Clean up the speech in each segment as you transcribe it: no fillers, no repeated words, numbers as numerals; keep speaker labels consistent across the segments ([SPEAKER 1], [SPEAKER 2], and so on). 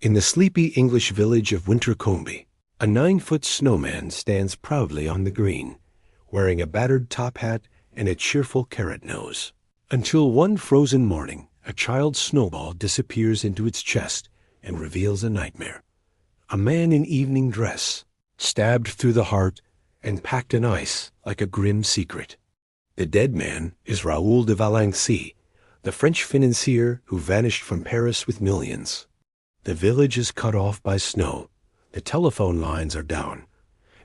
[SPEAKER 1] In the sleepy English village of Wintercombe, a 9-foot snowman stands proudly on the green, wearing a battered top hat and a cheerful carrot nose. Until one frozen morning, a child's snowball disappears into its chest and reveals a nightmare. A man in evening dress, stabbed through the heart and packed in ice like a grim secret. The dead man is Raoul de Valency, the French financier who vanished from Paris with millions. The village is cut off by snow, the telephone lines are down,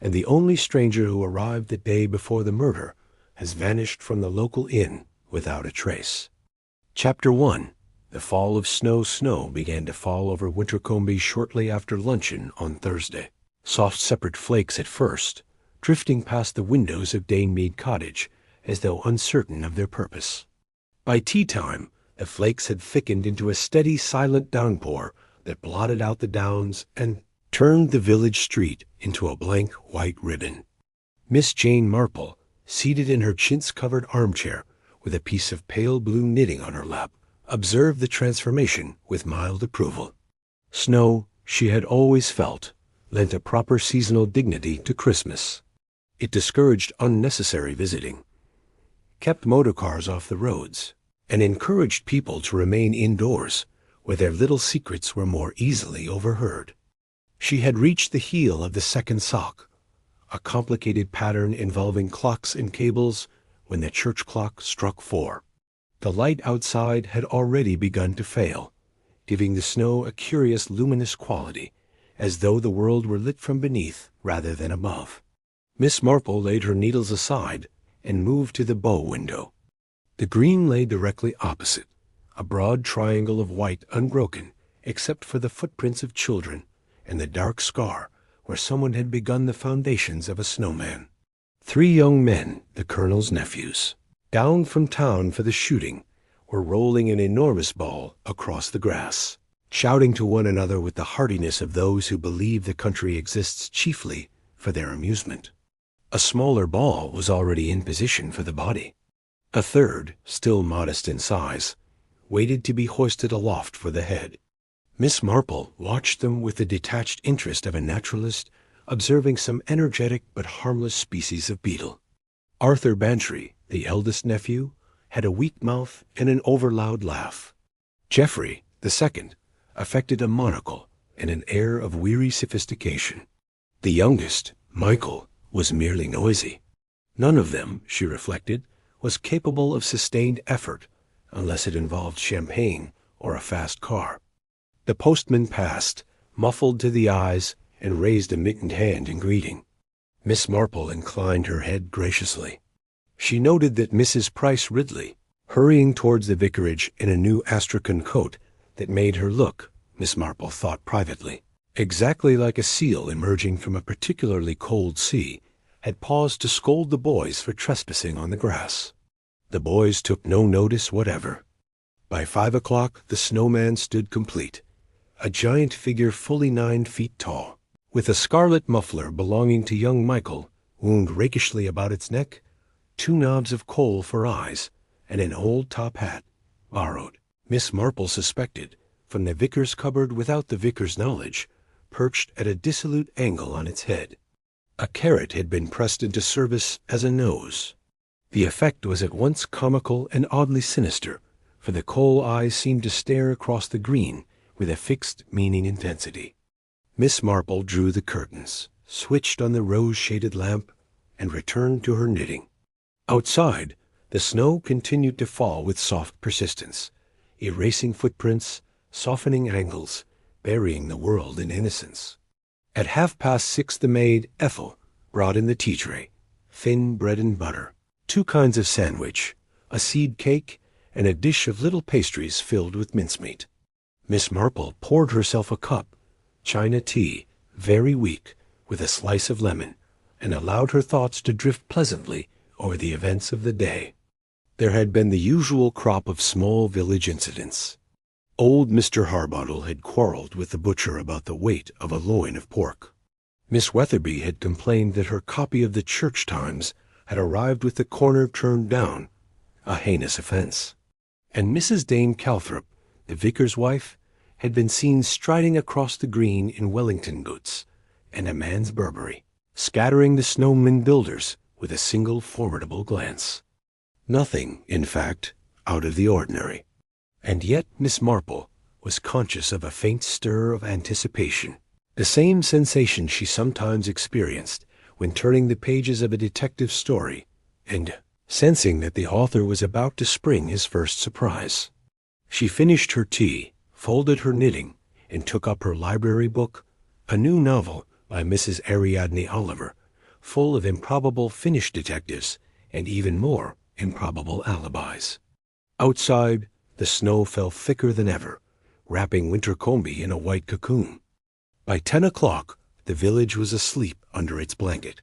[SPEAKER 1] and the only stranger who arrived the day before the murder has vanished from the local inn without a trace. Chapter 1. The fall of snow began to fall over Wintercombe shortly after luncheon on Thursday. Soft separate flakes at first, drifting past the windows of Danemead Cottage as though uncertain of their purpose. By tea-time, the flakes had thickened into a steady, silent downpour that blotted out the downs and turned the village street into a blank white ribbon. Miss Jane Marple, seated in her chintz-covered armchair with a piece of pale blue knitting on her lap, observed the transformation with mild approval. Snow, she had always felt, lent a proper seasonal dignity to Christmas. It discouraged unnecessary visiting, kept motor cars off the roads, and encouraged people to remain indoors, where their little secrets were more easily overheard. She had reached the heel of the second sock, a complicated pattern involving clocks and cables, when the church clock struck 4. The light outside had already begun to fail, giving the snow a curious luminous quality, as though the world were lit from beneath rather than above. Miss Marple laid her needles aside and moved to the bow window. The green lay directly opposite, a broad triangle of white unbroken except for the footprints of children and the dark scar where someone had begun the foundations of a snowman. 3 young men, the colonel's nephews, down from town for the shooting, were rolling an enormous ball across the grass, shouting to one another with the heartiness of those who believe the country exists chiefly for their amusement. A smaller ball was already in position for the body. A third, still modest in size, waited to be hoisted aloft for the head. Miss Marple watched them with the detached interest of a naturalist observing some energetic but harmless species of beetle. Arthur Bantry, the eldest nephew, had a weak mouth and an overloud laugh. Geoffrey, the second, affected a monocle and an air of weary sophistication. The youngest, Michael, was merely noisy. None of them, she reflected, was capable of sustained effort unless it involved champagne or a fast car. The postman passed, muffled to the eyes, and raised a mittened hand in greeting. Miss Marple inclined her head graciously. She noted that Mrs. Price Ridley, hurrying towards the vicarage in a new astrakhan coat that made her look, Miss Marple thought privately, exactly like a seal emerging from a particularly cold sea, had paused to scold the boys for trespassing on the grass. The boys took no notice whatever. By 5 o'clock the snowman stood complete, a giant figure fully 9 feet tall, with a scarlet muffler belonging to young Michael wound rakishly about its neck, 2 knobs of coal for eyes, and an old top hat, borrowed. Miss Marple suspected, from the vicar's cupboard without the vicar's knowledge, perched at a dissolute angle on its head. A carrot had been pressed into service as a nose. The effect was at once comical and oddly sinister, for the coal eyes seemed to stare across the green with a fixed, meaning intensity. Miss Marple drew the curtains, switched on the rose-shaded lamp, and returned to her knitting. Outside, the snow continued to fall with soft persistence, erasing footprints, softening angles, burying the world in innocence. At 6:30 the maid, Ethel, brought in the tea-tray, thin bread and butter, 2 kinds of sandwich, a seed cake, and a dish of little pastries filled with mincemeat. Miss Marple poured herself a cup, China tea, very weak, with a slice of lemon, and allowed her thoughts to drift pleasantly over the events of the day. There had been the usual crop of small village incidents. Old Mr. Harbottle had quarreled with the butcher about the weight of a loin of pork. Miss Weatherby had complained that her copy of the Church Times had arrived with the corner turned down, a heinous offense. And Mrs. Dame Calthrop, the vicar's wife, had been seen striding across the green in Wellington boots and a man's Burberry, scattering the Snowman builders with a single formidable glance. Nothing, in fact, out of the ordinary. And yet Miss Marple was conscious of a faint stir of anticipation, the same sensation she sometimes experienced when turning the pages of a detective story and sensing that the author was about to spring his first surprise. She finished her tea, folded her knitting, and took up her library book, a new novel by Mrs. Ariadne Oliver, full of improbable Finnish detectives and even more improbable alibis. Outside, the snow fell thicker than ever, wrapping Wintercombe in a white cocoon. By 10 o'clock, the village was asleep under its blanket.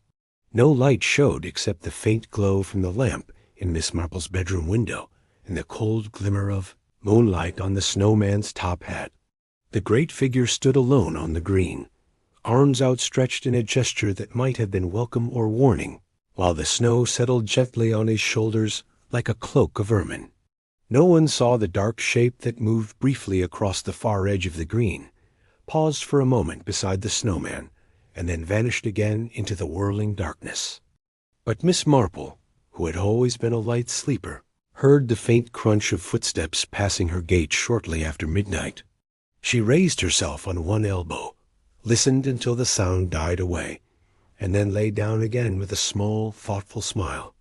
[SPEAKER 1] No light showed except the faint glow from the lamp in Miss Marple's bedroom window and the cold glimmer of moonlight on the snowman's top hat. The great figure stood alone on the green, arms outstretched in a gesture that might have been welcome or warning, while the snow settled gently on his shoulders like a cloak of ermine. No one saw the dark shape that moved briefly across the far edge of the green, paused for a moment beside the snowman, and then vanished again into the whirling darkness. But Miss Marple, who had always been a light sleeper, heard the faint crunch of footsteps passing her gate shortly after midnight. She raised herself on one elbow, listened until the sound died away, and then lay down again with a small, thoughtful smile.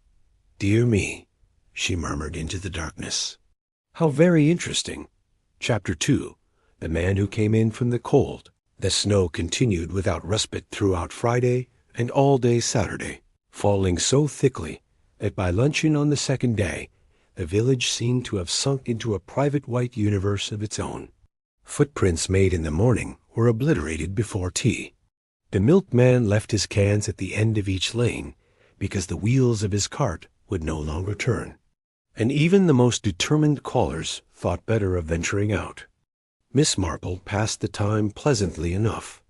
[SPEAKER 1] "Dear me," she murmured into the darkness. "How very interesting." Chapter 2. The Man Who Came In from the Cold. The snow continued without respite throughout Friday and all day Saturday, falling so thickly that by luncheon on the second day, the village seemed to have sunk into a private white universe of its own. Footprints made in the morning were obliterated before tea. The milkman left his cans at the end of each lane because the wheels of his cart would no longer turn, and even the most determined callers thought better of venturing out. Miss Marple passed the time pleasantly enough.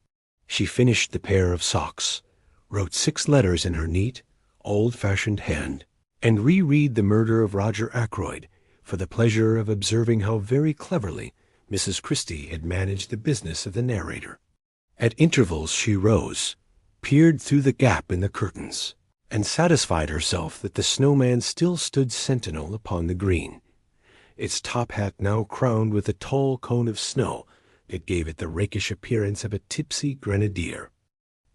[SPEAKER 1] She finished the pair of socks, wrote 6 letters in her neat, old-fashioned hand, and reread The Murder of Roger Ackroyd for the pleasure of observing how very cleverly Mrs. Christie had managed the business of the narrator. At intervals she rose, peered through the gap in the curtains, and satisfied herself that the snowman still stood sentinel upon the green, its top hat now crowned with a tall cone of snow that gave it the rakish appearance of a tipsy grenadier.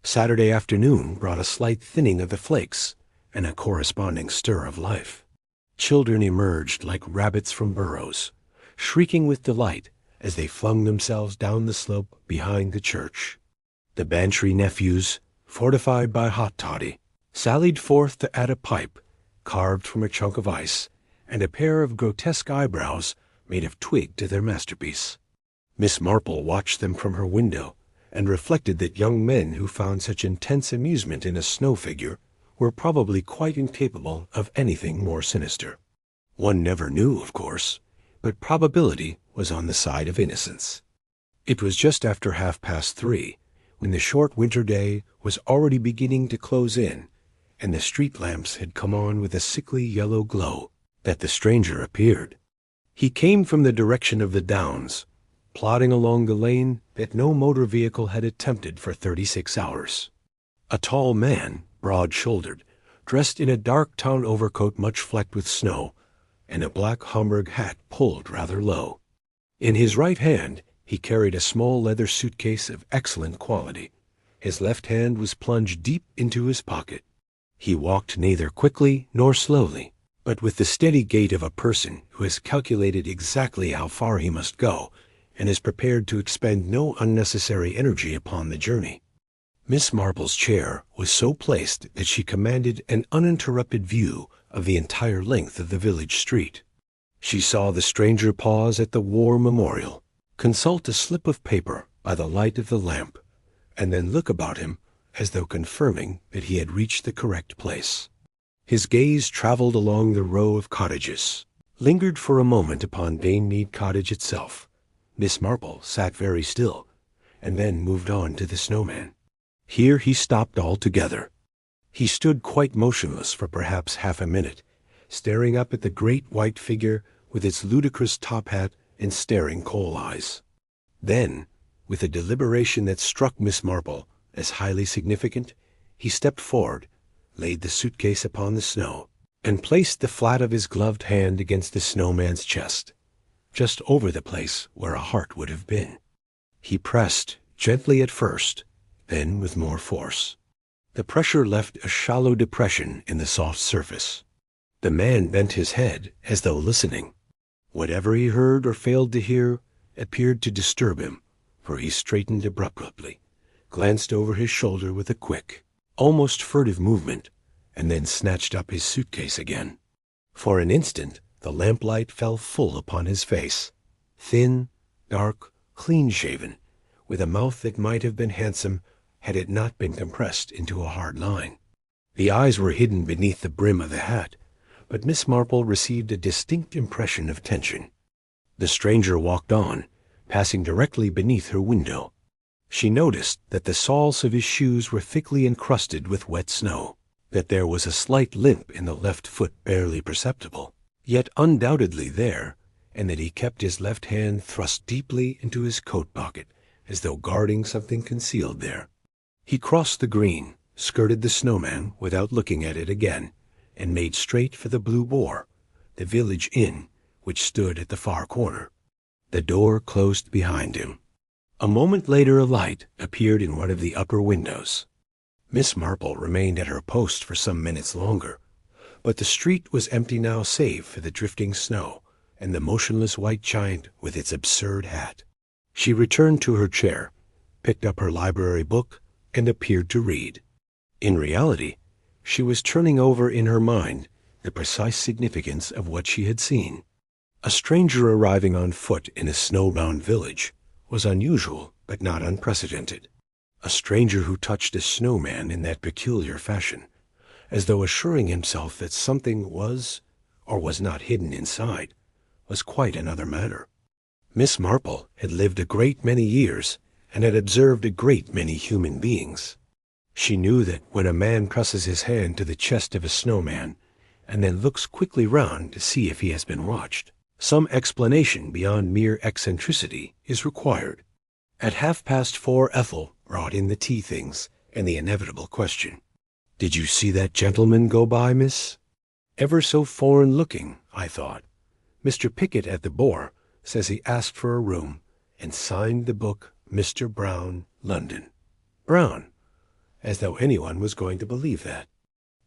[SPEAKER 1] Saturday afternoon brought a slight thinning of the flakes and a corresponding stir of life. Children emerged like rabbits from burrows, shrieking with delight as they flung themselves down the slope behind the church. The Bantry nephews, fortified by hot toddy, sallied forth to add a pipe carved from a chunk of ice and a pair of grotesque eyebrows made of twig to their masterpiece. Miss Marple watched them from her window and reflected that young men who found such intense amusement in a snow figure were probably quite incapable of anything more sinister. One never knew, of course, but probability was on the side of innocence. It was just after 3:30, when the short winter day was already beginning to close in, and the street lamps had come on with a sickly yellow glow, that the stranger appeared. He came from the direction of the downs, plodding along the lane that no motor vehicle had attempted for 36 hours. A tall man, broad-shouldered, dressed in a dark town overcoat much flecked with snow, and a black Homburg hat pulled rather low. In his right hand he carried a small leather suitcase of excellent quality. His left hand was plunged deep into his pocket. He walked neither quickly nor slowly, but with the steady gait of a person who has calculated exactly how far he must go and is prepared to expend no unnecessary energy upon the journey. Miss Marple's chair was so placed that she commanded an uninterrupted view of the entire length of the village street. She saw the stranger pause at the war memorial, consult a slip of paper by the light of the lamp, and then look about him as though confirming that he had reached the correct place. His gaze traveled along the row of cottages, lingered for a moment upon Danemead Cottage itself. Miss Marple sat very still, and then moved on to the snowman. Here he stopped altogether. He stood quite motionless for perhaps half a minute, staring up at the great white figure with its ludicrous top hat and staring coal eyes. Then, with a deliberation that struck Miss Marple as highly significant, he stepped forward, laid the suitcase upon the snow, and placed the flat of his gloved hand against the snowman's chest, just over the place where a heart would have been. He pressed, gently at first, then with more force. The pressure left a shallow depression in the soft surface. The man bent his head as though listening. Whatever he heard or failed to hear appeared to disturb him, for he straightened abruptly, glanced over his shoulder with a quick, almost furtive movement, and then snatched up his suitcase again. For an instant the lamplight fell full upon his face, thin, dark, clean-shaven, with a mouth that might have been handsome had it not been compressed into a hard line. The eyes were hidden beneath the brim of the hat, but Miss Marple received a distinct impression of tension. The stranger walked on, passing directly beneath her window. She noticed that the soles of his shoes were thickly encrusted with wet snow, that there was a slight limp in the left foot barely perceptible, yet undoubtedly there, and that he kept his left hand thrust deeply into his coat pocket, as though guarding something concealed there. He crossed the green, skirted the Snowman without looking at it again, and made straight for the Blue Boar, the village inn, which stood at the far corner. The door closed behind him. A moment later a light appeared in one of the upper windows. Miss Marple remained at her post for some minutes longer, but the street was empty now save for the drifting snow and the motionless white giant with its absurd hat. She returned to her chair, picked up her library book, and appeared to read. In reality, she was turning over in her mind the precise significance of what she had seen. A stranger arriving on foot in a snowbound village was unusual but not unprecedented. A stranger who touched a snowman in that peculiar fashion, as though assuring himself that something was or was not hidden inside, was quite another matter. Miss Marple had lived a great many years and had observed a great many human beings. She knew that when a man presses his hand to the chest of a snowman and then looks quickly round to see if he has been watched, some explanation beyond mere eccentricity is required. At 4:30 Ethel brought in the tea things and the inevitable question. "Did you see that gentleman go by, miss? Ever so foreign-looking, I thought. Mr. Pickett at the Boar says he asked for a room and signed the book Mr. Brown, London." Brown, as though anyone was going to believe that.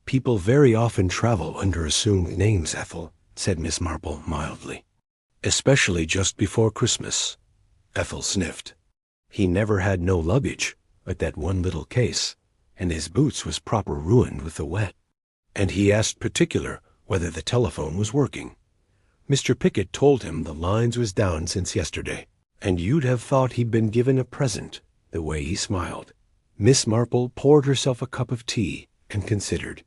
[SPEAKER 1] "People very often travel under assumed names, Ethel," said Miss Marple mildly. "Especially just before Christmas." Ethel sniffed. "He never had no luggage but that one little case, and his boots was proper ruined with the wet. And he asked particular whether the telephone was working. Mr. Pickett told him the lines was down since yesterday, and you'd have thought he'd been given a present, the way he smiled." Miss Marple poured herself a cup of tea and considered.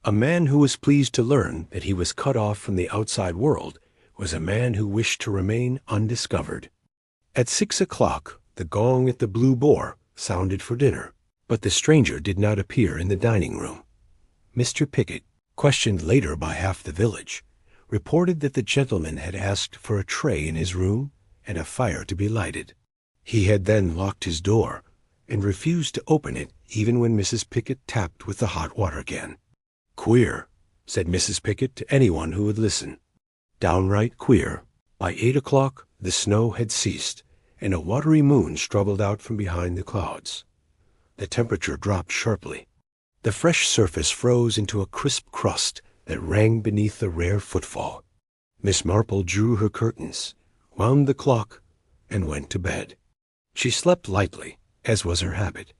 [SPEAKER 1] A man who was pleased to learn that he was cut off from the outside world was a man who wished to remain undiscovered. At 6 o'clock, the gong at the Blue Boar sounded for dinner, but the stranger did not appear in the dining-room. Mr. Pickett, questioned later by half the village, reported that the gentleman had asked for a tray in his room and a fire to be lighted. He had then locked his door and refused to open it even when Mrs. Pickett tapped with the hot water can. "Queer," said Mrs. Pickett to anyone who would listen. Downright queer. By 8 o'clock the snow had ceased, and a watery moon struggled out from behind the clouds. The temperature dropped sharply. The fresh surface froze into a crisp crust that rang beneath the rare footfall. Miss Marple drew her curtains, wound the clock, and went to bed. She slept lightly, as was her habit,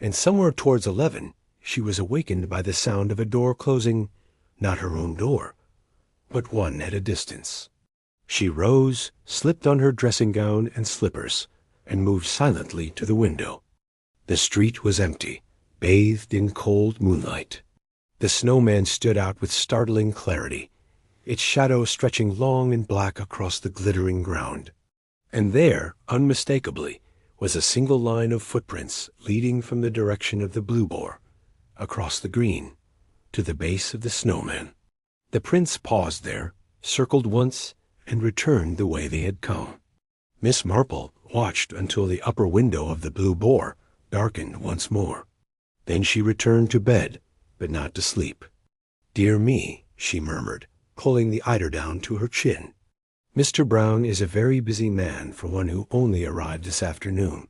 [SPEAKER 1] and somewhere towards 11 she was awakened by the sound of a door closing, not her own door, but one at a distance. She rose, slipped on her dressing-gown and slippers, and moved silently to the window. The street was empty, bathed in cold moonlight. The snowman stood out with startling clarity, its shadow stretching long and black across the glittering ground. And there, unmistakably, was a single line of footprints leading from the direction of the Blue Boar, across the green, to the base of the Snowman. The prints paused there, circled once, and returned the way they had come. Miss Marple watched until the upper window of the Blue Boar darkened once more. Then she returned to bed, but not to sleep. "Dear me," she murmured, pulling the eiderdown to her chin. "Mr. Brown is a very busy man for one who only arrived this afternoon."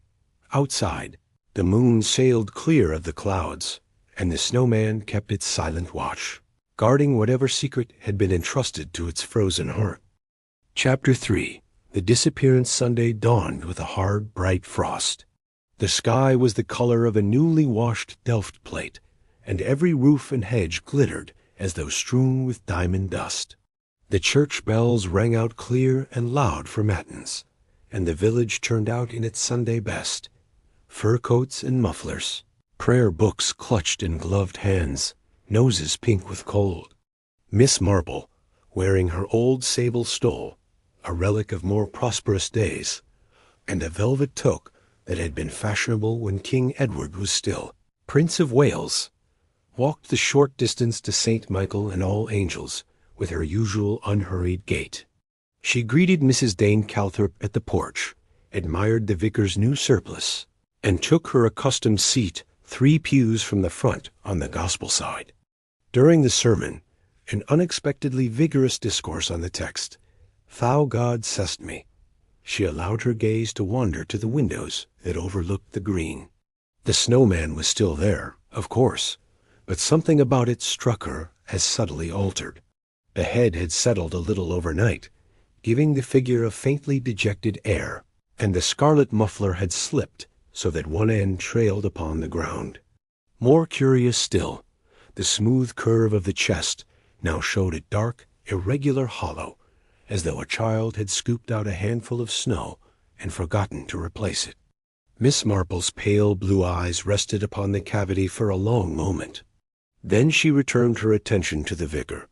[SPEAKER 1] Outside, the moon sailed clear of the clouds, and the snowman kept its silent watch, guarding whatever secret had been entrusted to its frozen heart. Chapter 3. The disappearance Sunday dawned with a hard, bright frost. The sky was the color of a newly washed Delft plate, and every roof and hedge glittered as though strewn with diamond dust. The church bells rang out clear and loud for matins, and the village turned out in its Sunday best, fur coats and mufflers, prayer books clutched in gloved hands, noses pink with cold. Miss Marple, wearing her old sable stole, a relic of more prosperous days, and a velvet toque that had been fashionable when King Edward was still Prince of Wales, walked the short distance to St. Michael and All Angels with her usual unhurried gait. She greeted Mrs. Dane Calthorpe at the porch, admired the vicar's new surplice, and took her accustomed seat 3 pews from the front on the gospel side. During the sermon, an unexpectedly vigorous discourse on the text, "Thou God sest me," she allowed her gaze to wander to the windows that overlooked the green. The snowman was still there, of course, but something about it struck her as subtly altered. The head had settled a little overnight, giving the figure a faintly dejected air, and the scarlet muffler had slipped so that one end trailed upon the ground. More curious still, the smooth curve of the chest now showed a dark, irregular hollow, as though a child had scooped out a handful of snow and forgotten to replace it. Miss Marple's pale blue eyes rested upon the cavity for a long moment. Then she returned her attention to the vicar,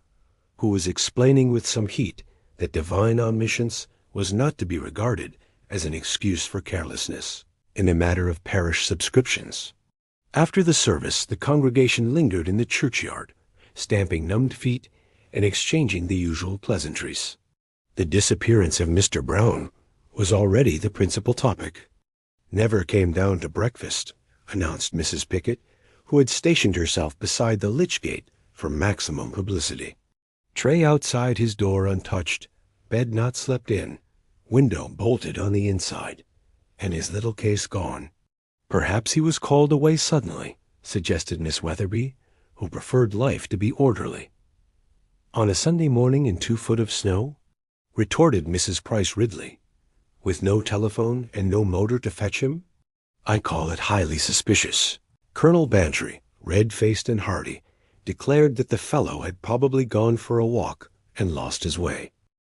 [SPEAKER 1] who was explaining with some heat that divine omniscience was not to be regarded as an excuse for carelessness in the matter of parish subscriptions. After the service, the congregation lingered in the churchyard, stamping numbed feet and exchanging the usual pleasantries. The disappearance of Mr. Brown was already the principal topic. "Never came down to breakfast," announced Mrs. Pickett, who had stationed herself beside the lich gate for maximum publicity. Tray outside his door untouched, bed not slept in, window bolted on the inside, and his little case gone. "Perhaps he was called away suddenly," suggested Miss Weatherby, who preferred life to be orderly. "On a Sunday morning in 2 foot of snow?" retorted Mrs. Price Ridley. "With no telephone and no motor to fetch him? I call it highly suspicious." Colonel Bantry, red-faced and hearty, declared that the fellow had probably gone for a walk and lost his way.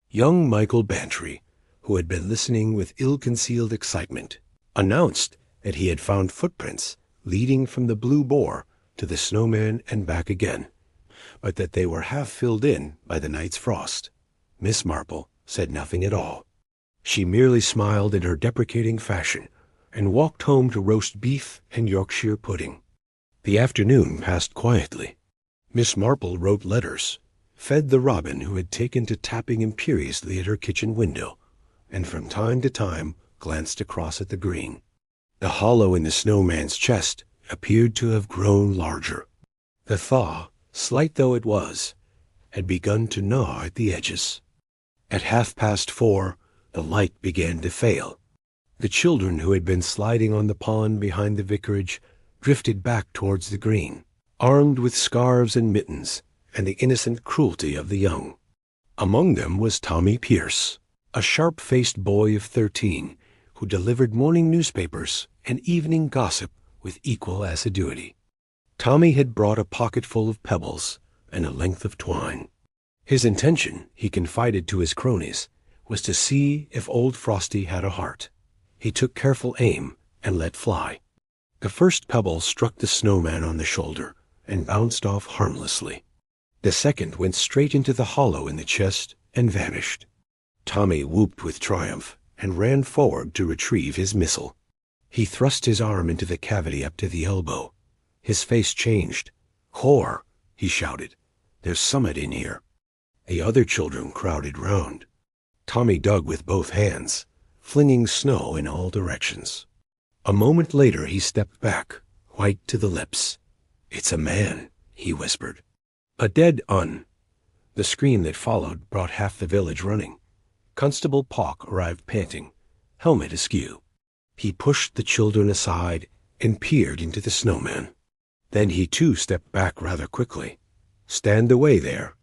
[SPEAKER 1] Young Michael Bantry, who had been listening with ill-concealed excitement, announced that he had found footprints leading from the Blue Boar to the Snowman and back again, but that they were half filled in by the night's frost. Miss Marple said nothing at all. She merely smiled in her deprecating fashion and walked home to roast beef and Yorkshire pudding. The afternoon passed quietly. Miss Marple wrote letters, fed the robin who had taken to tapping imperiously at her kitchen window, and from time to time glanced across at the green. The hollow in the snowman's chest appeared to have grown larger. The thaw, slight though it was, had begun to gnaw at the edges. At 4:30, the light began to fail. The children who had been sliding on the pond behind the vicarage drifted back towards the green, armed with scarves and mittens and the innocent cruelty of the young. Among them was Tommy Pierce, a sharp-faced boy of 13, who delivered morning newspapers and evening gossip with equal assiduity. Tommy had brought a pocketful of pebbles and a length of twine. His intention, he confided to his cronies, was to see if old Frosty had a heart. He took careful aim and let fly. The first pebble struck the snowman on the shoulder and bounced off harmlessly. The second went straight into the hollow in the chest and vanished. Tommy whooped with triumph and ran forward to retrieve his missile. He thrust his arm into the cavity up to the elbow. His face changed. "Whore!" he shouted. "There's summit in here." The other children crowded round. Tommy dug with both hands, flinging snow in all directions. A moment later he stepped back, white to the lips. "It's a man," he whispered. "A dead un." The scream that followed brought half the village running. Constable Pock arrived panting, helmet askew. He pushed the children aside and peered into the snowman. Then he too stepped back rather quickly. "Stand away there,"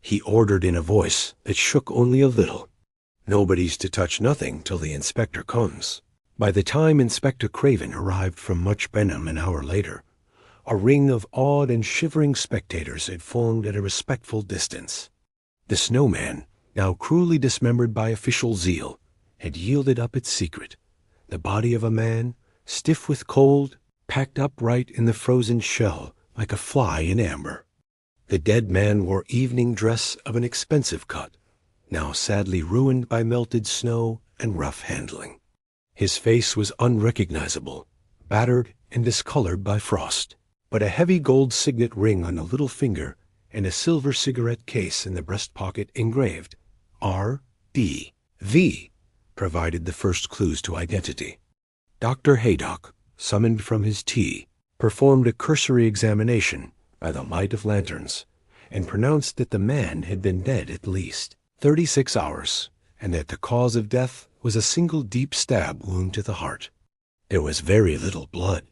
[SPEAKER 1] he ordered in a voice that shook only a little. "Nobody's to touch nothing till the inspector comes." By the time Inspector Craven arrived from Much Benham an hour later, a ring of awed and shivering spectators had formed at a respectful distance. The snowman, now cruelly dismembered by official zeal, had yielded up its secret, the body of a man, stiff with cold, packed upright in the frozen shell like a fly in amber. The dead man wore evening dress of an expensive cut, now sadly ruined by melted snow and rough handling. His face was unrecognizable, battered and discolored by frost, but a heavy gold signet ring on the little finger and a silver cigarette case in the breast pocket engraved R.D.V. provided the first clues to identity. Dr. Haydock, summoned from his tea, performed a cursory examination by the light of lanterns and pronounced that the man had been dead at least 36 hours, and that the cause of death was a single deep stab wound to the heart. There was very little blood.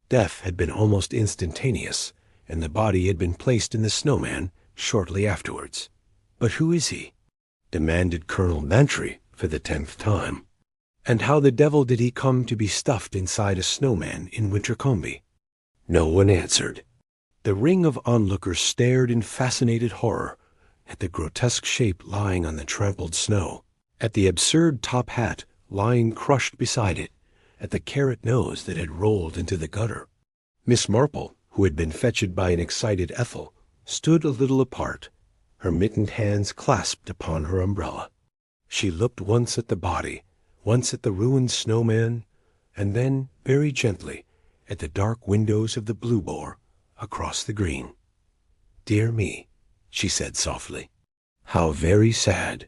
[SPEAKER 1] Death had been almost instantaneous, and the body had been placed in the snowman shortly afterwards. "But who is he?" demanded Colonel Bantry for the 10th time. "And how the devil did he come to be stuffed inside a snowman in Wintercombe?" No one answered. The ring of onlookers stared in fascinated horror at the grotesque shape lying on the trampled snow, at the absurd top hat lying crushed beside it, at the carrot nose that had rolled into the gutter. Miss Marple, who had been fetched by an excited Ethel, stood a little apart, her mittened hands clasped upon her umbrella. She looked once at the body, once at the ruined snowman, and then, very gently, at the dark windows of the Blue Boar across the green. "Dear me," she said softly, "how very sad,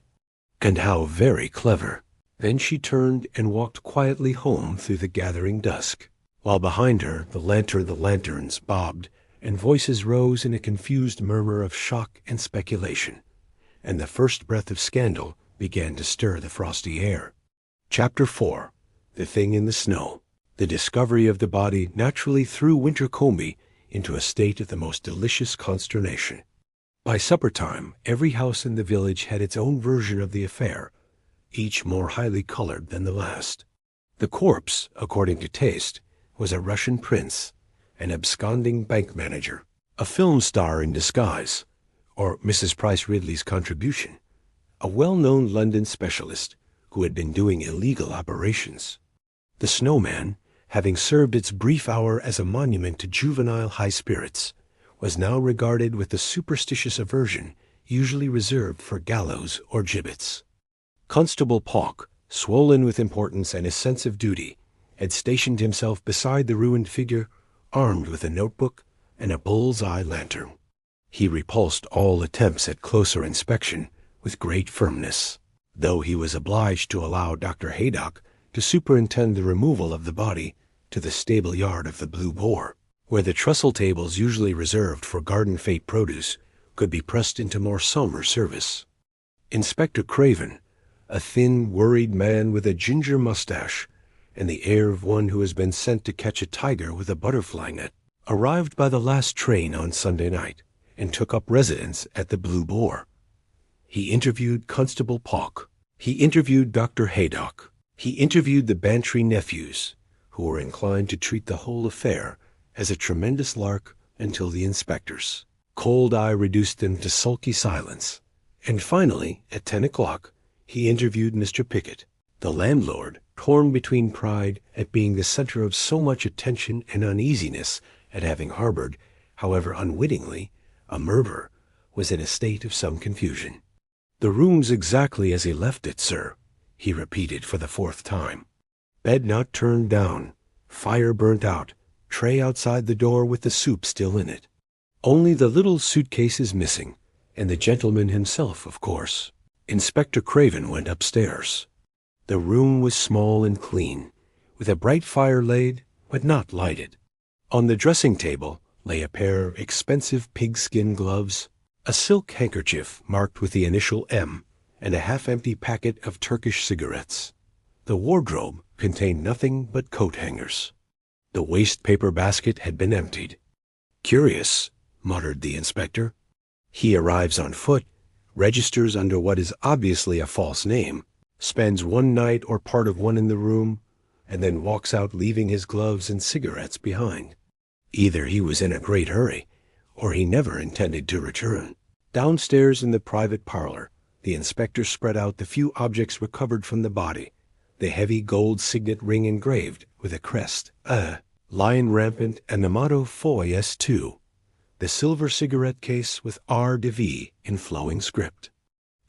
[SPEAKER 1] and how very clever." Then she turned and walked quietly home through the gathering dusk, while behind her the lanterns bobbed, and voices rose in a confused murmur of shock and speculation, and the first breath of scandal began to stir the frosty air. Chapter 4. The Thing in the Snow. The discovery of the body naturally threw Wintercombe into a state of the most delicious consternation. By supper time, every house in the village had its own version of the affair, each more highly colored than the last. The corpse, according to taste, was a Russian prince, an absconding bank manager, a film star in disguise, or Mrs. Price Ridley's contribution, a well-known London specialist who had been doing illegal operations. The snowman, having served its brief hour as a monument to juvenile high spirits, was now regarded with the superstitious aversion usually reserved for gallows or gibbets. Constable Pock, swollen with importance and a sense of duty, had stationed himself beside the ruined figure, armed with a notebook and a bull's-eye lantern. He repulsed all attempts at closer inspection with great firmness, though he was obliged to allow Dr. Haydock to superintend the removal of the body to the stable yard of the Blue Boar, where the trestle tables usually reserved for garden fete produce could be pressed into more somber service. Inspector Craven, a thin, worried man with a ginger mustache and the air of one who has been sent to catch a tiger with a butterfly net, arrived by the last train on Sunday night and took up residence at the Blue Boar. He interviewed Constable Pock. He interviewed Dr. Haydock. He interviewed the Bantry nephews, who were inclined to treat the whole affair as a tremendous lark until the inspectors. Cold eye reduced them to sulky silence. And finally, at 10 o'clock, he interviewed Mr. Pickett, the landlord, torn between pride at being the center of so much attention and uneasiness at having harbored, however unwittingly, a murderer, was in a state of some confusion. "The room's exactly as he left it, sir," he repeated for the 4th time. "Bed not turned down, fire burnt out, tray outside the door with the soup still in it. Only the little suitcase is missing, and the gentleman himself, of course." Inspector Craven went upstairs. The room was small and clean, with a bright fire laid, but not lighted. On the dressing table lay a pair of expensive pigskin gloves, a silk handkerchief marked with the initial M, and a half-empty packet of Turkish cigarettes. The wardrobe contained nothing but coat hangers. The waste-paper basket had been emptied. "Curious," muttered the inspector. "He arrives on foot, registers under what is obviously a false name, spends one night or part of one in the room, and then walks out leaving his gloves and cigarettes behind. Either he was in a great hurry, or he never intended to return." Downstairs in the private parlor, the inspector spread out the few objects recovered from the body: the heavy gold signet ring engraved with a crest, a lion rampant, and the motto Foy S2, the silver cigarette case with R de V in flowing script,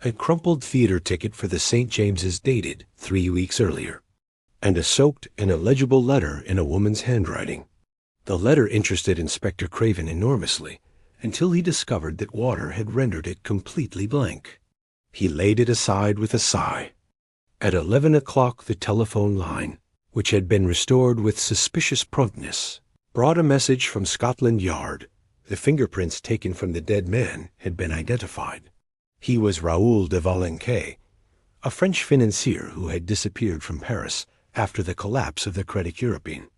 [SPEAKER 1] a crumpled theater ticket for the St. James's dated 3 weeks earlier, and a soaked and illegible letter in a woman's handwriting. The letter interested Inspector Craven enormously, until he discovered that water had rendered it completely blank. He laid it aside with a sigh. At 11 o'clock the telephone line, which had been restored with suspicious promptness, brought a message from Scotland Yard. The fingerprints taken from the dead man had been identified. He was Raoul de Valenquet, a French financier who had disappeared from Paris after the collapse of the Credit Européen.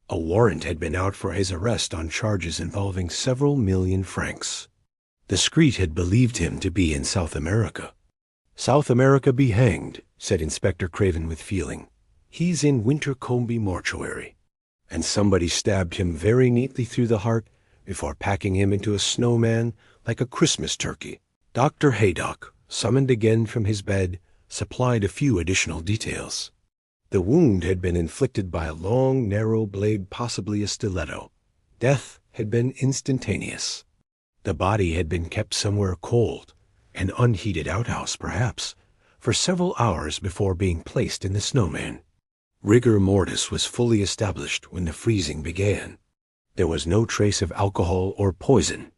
[SPEAKER 1] A warrant had been out for his arrest on charges involving several million francs. The street had believed him to be in South America. "South America be hanged," said Inspector Craven with feeling. "He's in Wintercombe mortuary." And somebody stabbed him very neatly through the heart before packing him into a snowman like a Christmas turkey. Dr. Haydock, summoned again from his bed, supplied a few additional details. The wound had been inflicted by a long, narrow blade, possibly a stiletto. Death had been instantaneous. The body had been kept somewhere cold, an unheated outhouse perhaps, for several hours before being placed in the snowman. Rigor mortis was fully established when the freezing began. There was no trace of alcohol or poison.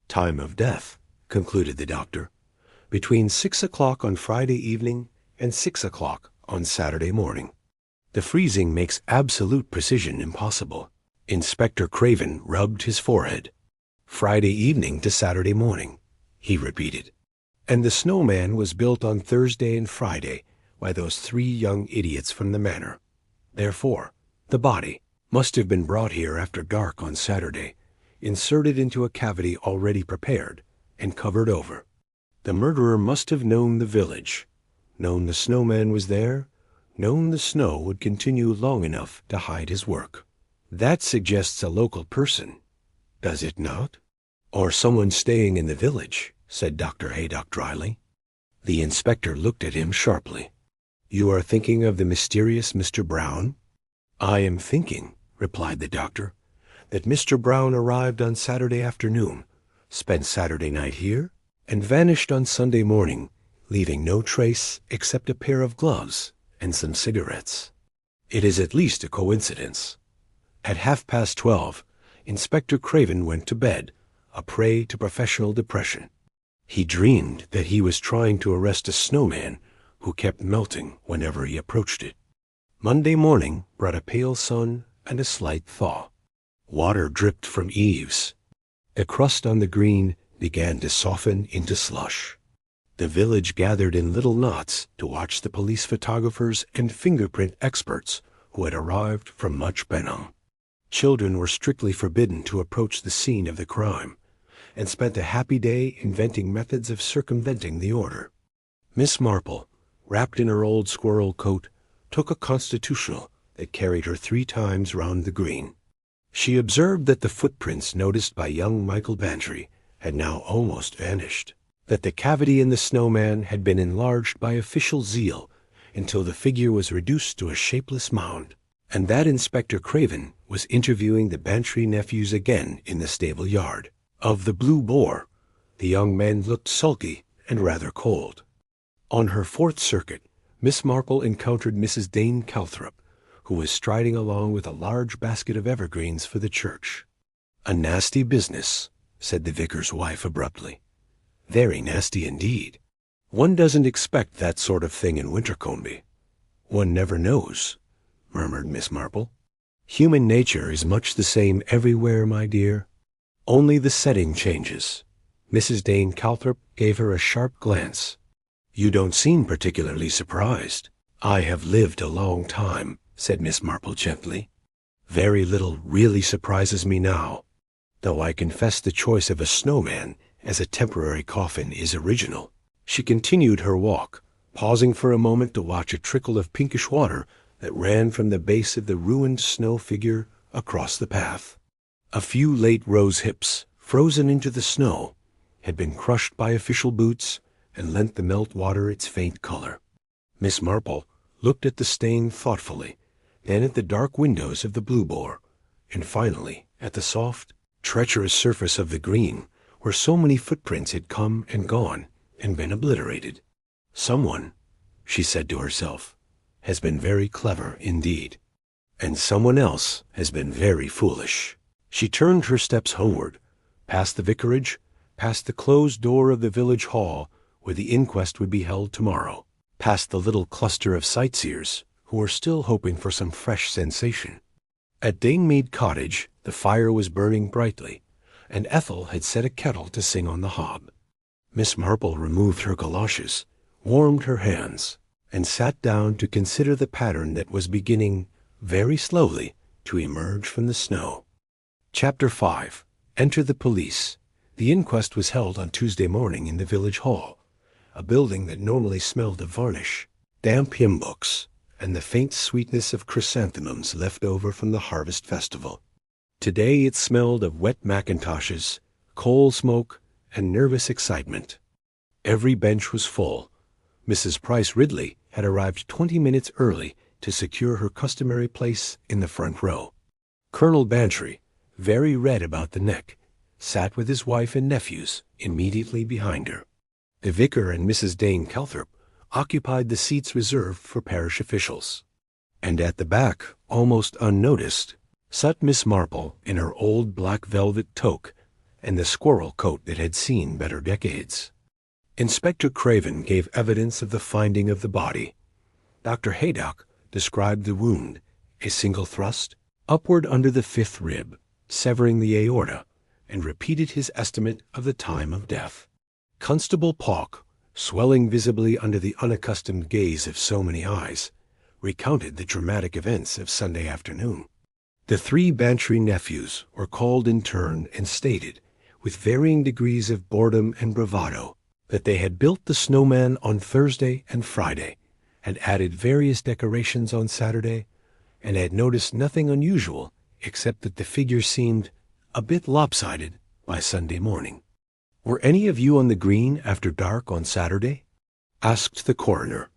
[SPEAKER 1] Time of death, concluded the doctor, between 6 o'clock on Friday evening and 6 o'clock on Saturday morning. The freezing makes absolute precision impossible. Inspector Craven rubbed his forehead. "Friday evening to Saturday morning," he repeated. "And the snowman was built on Thursday and Friday by those 3 young idiots from the manor. Therefore, the body must have been brought here after dark on Saturday, inserted into a cavity already prepared, and covered over. The murderer must have known the village, known the snowman was there, known the snow would continue long enough to hide his work. That suggests a local person, does it not? Or someone staying in the village," said Dr. Haydock dryly. The inspector looked at him sharply. "You are thinking of the mysterious Mr. Brown?" "I am thinking," replied the doctor, "that Mr. Brown arrived on Saturday afternoon, spent Saturday night here, and vanished on Sunday morning, leaving no trace except a pair of gloves and some cigarettes. It is at least a coincidence." At 12:30, Inspector Craven went to bed, a prey to professional depression. He dreamed that he was trying to arrest a snowman who kept melting whenever he approached it. Monday morning brought a pale sun and a slight thaw. Water dripped from eaves. The crust on the green began to soften into slush. The village gathered in little knots to watch the police photographers and fingerprint experts who had arrived from Much Benham. Children were strictly forbidden to approach the scene of the crime, and spent a happy day inventing methods of circumventing the order. Miss Marple, wrapped in her old squirrel coat, took a constitutional that carried her 3 times round the green. She observed that the footprints noticed by young Michael Bantry had now almost vanished, that the cavity in the snowman had been enlarged by official zeal until the figure was reduced to a shapeless mound, and that Inspector Craven was interviewing the Bantry nephews again in the stable yard. Of the Blue Boar, the young men looked sulky and rather cold. On her 4th circuit, Miss Marple encountered Mrs. Dane Calthrop, who was striding along with a large basket of evergreens for the church. "A nasty business," said the vicar's wife abruptly. "Very nasty indeed. One doesn't expect that sort of thing in Wintercombe. "One never knows," murmured Miss Marple. "Human nature is much the same everywhere, my dear. Only the setting changes." Mrs. Dane Calthorpe gave her a sharp glance. "You don't seem particularly surprised." "I have lived a long time," said Miss Marple gently. "Very little really surprises me now, though I confess the choice of a snowman as a temporary coffin is original." She continued her walk, pausing for a moment to watch a trickle of pinkish water that ran from the base of the ruined snow figure across the path. A few late rose hips, frozen into the snow, had been crushed by official boots and lent the melt water its faint color. Miss Marple looked at the stain thoughtfully, then at the dark windows of the Blue Boar, and finally at the soft, treacherous surface of the green, where so many footprints had come and gone and been obliterated. "Someone," she said to herself, "has been very clever indeed, and someone else has been very foolish." She turned her steps homeward, past the vicarage, past the closed door of the village hall where the inquest would be held tomorrow, past the little cluster of sightseers who were still hoping for some fresh sensation. At Danemead Cottage the fire was burning brightly, and Ethel had set a kettle to sing on the hob. Miss Marple removed her goloshes, warmed her hands, and sat down to consider the pattern that was beginning, very slowly, to emerge from the snow. Chapter 5. Enter the police. The inquest was held on Tuesday morning in the village hall, a building that normally smelled of varnish, damp hymn books, and the faint sweetness of chrysanthemums left over from the harvest festival. Today it smelled of wet mackintoshes, coal smoke, and nervous excitement. Every bench was full. Mrs. Price Ridley had arrived 20 minutes early to secure her customary place in the front row. Colonel Bantry, very red about the neck, sat with his wife and nephews immediately behind her. The vicar and Mrs. Dane Calthorpe occupied the seats reserved for parish officials. And at the back, almost unnoticed, sat Miss Marple in her old black velvet toque and the squirrel coat that had seen better decades. Inspector Craven gave evidence of the finding of the body. Dr. Haydock described the wound, a single thrust, upward under the 5th rib, severing the aorta, and repeated his estimate of the time of death. Constable Pauk, swelling visibly under the unaccustomed gaze of so many eyes, recounted the dramatic events of Sunday afternoon. The 3 Bantry nephews were called in turn and stated, with varying degrees of boredom and bravado, that they had built the snowman on Thursday and Friday, had added various decorations on Saturday, and had noticed nothing unusual except that the figure seemed a bit lopsided by Sunday morning. "Were any of you on the green after dark on Saturday?" asked the coroner.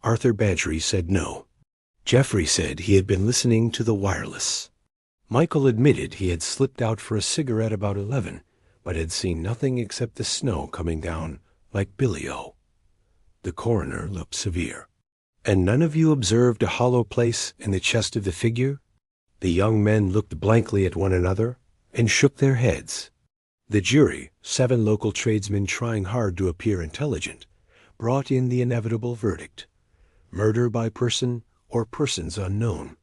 [SPEAKER 1] Arthur Bantry said no. Geoffrey said he had been listening to the wireless. Michael admitted he had slipped out for a cigarette about 11, but had seen nothing except the snow coming down like billy-o. The coroner looked severe. "And none of you observed a hollow place in the chest of the figure?" The young men looked blankly at one another and shook their heads. The jury, 7 local tradesmen trying hard to appear intelligent, brought in the inevitable verdict: murder by person or persons unknown.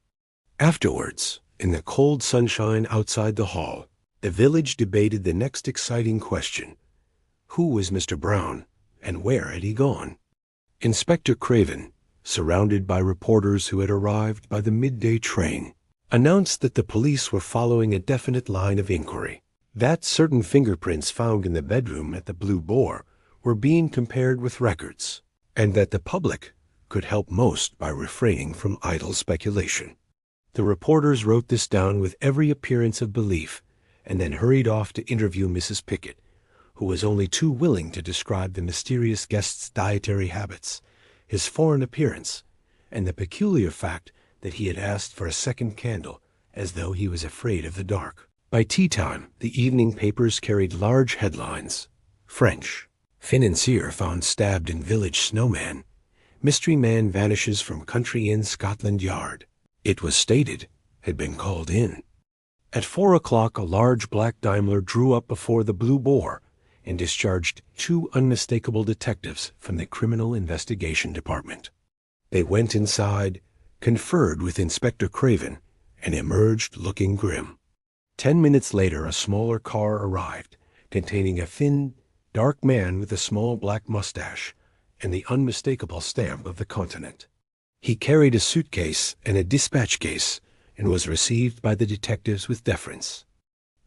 [SPEAKER 1] Afterwards, in the cold sunshine outside the hall, the village debated the next exciting question: who was Mr. Brown, and where had he gone? Inspector Craven, surrounded by reporters who had arrived by the midday train, announced that the police were following a definite line of inquiry, that certain fingerprints found in the bedroom at the Blue Boar were being compared with records, and that the public could help most by refraining from idle speculation. The reporters wrote this down with every appearance of belief, and then hurried off to interview Mrs. Pickett, who was only too willing to describe the mysterious guest's dietary habits, his foreign appearance, and the peculiar fact that he had asked for a second candle, as though he was afraid of the dark. By tea-time, the evening papers carried large headlines. French: Financier found stabbed in village snowman. Mystery man vanishes from country inn Scotland Yard. It was stated had been called in. At 4 o'clock a large black Daimler drew up before the Blue Boar and discharged 2 unmistakable detectives from the Criminal Investigation Department. They went inside, conferred with Inspector Craven, and emerged looking grim. 10 minutes later, a smaller car arrived, containing a thin, dark man with a small black mustache and the unmistakable stamp of the continent. He carried a suitcase and a dispatch case and was received by the detectives with deference.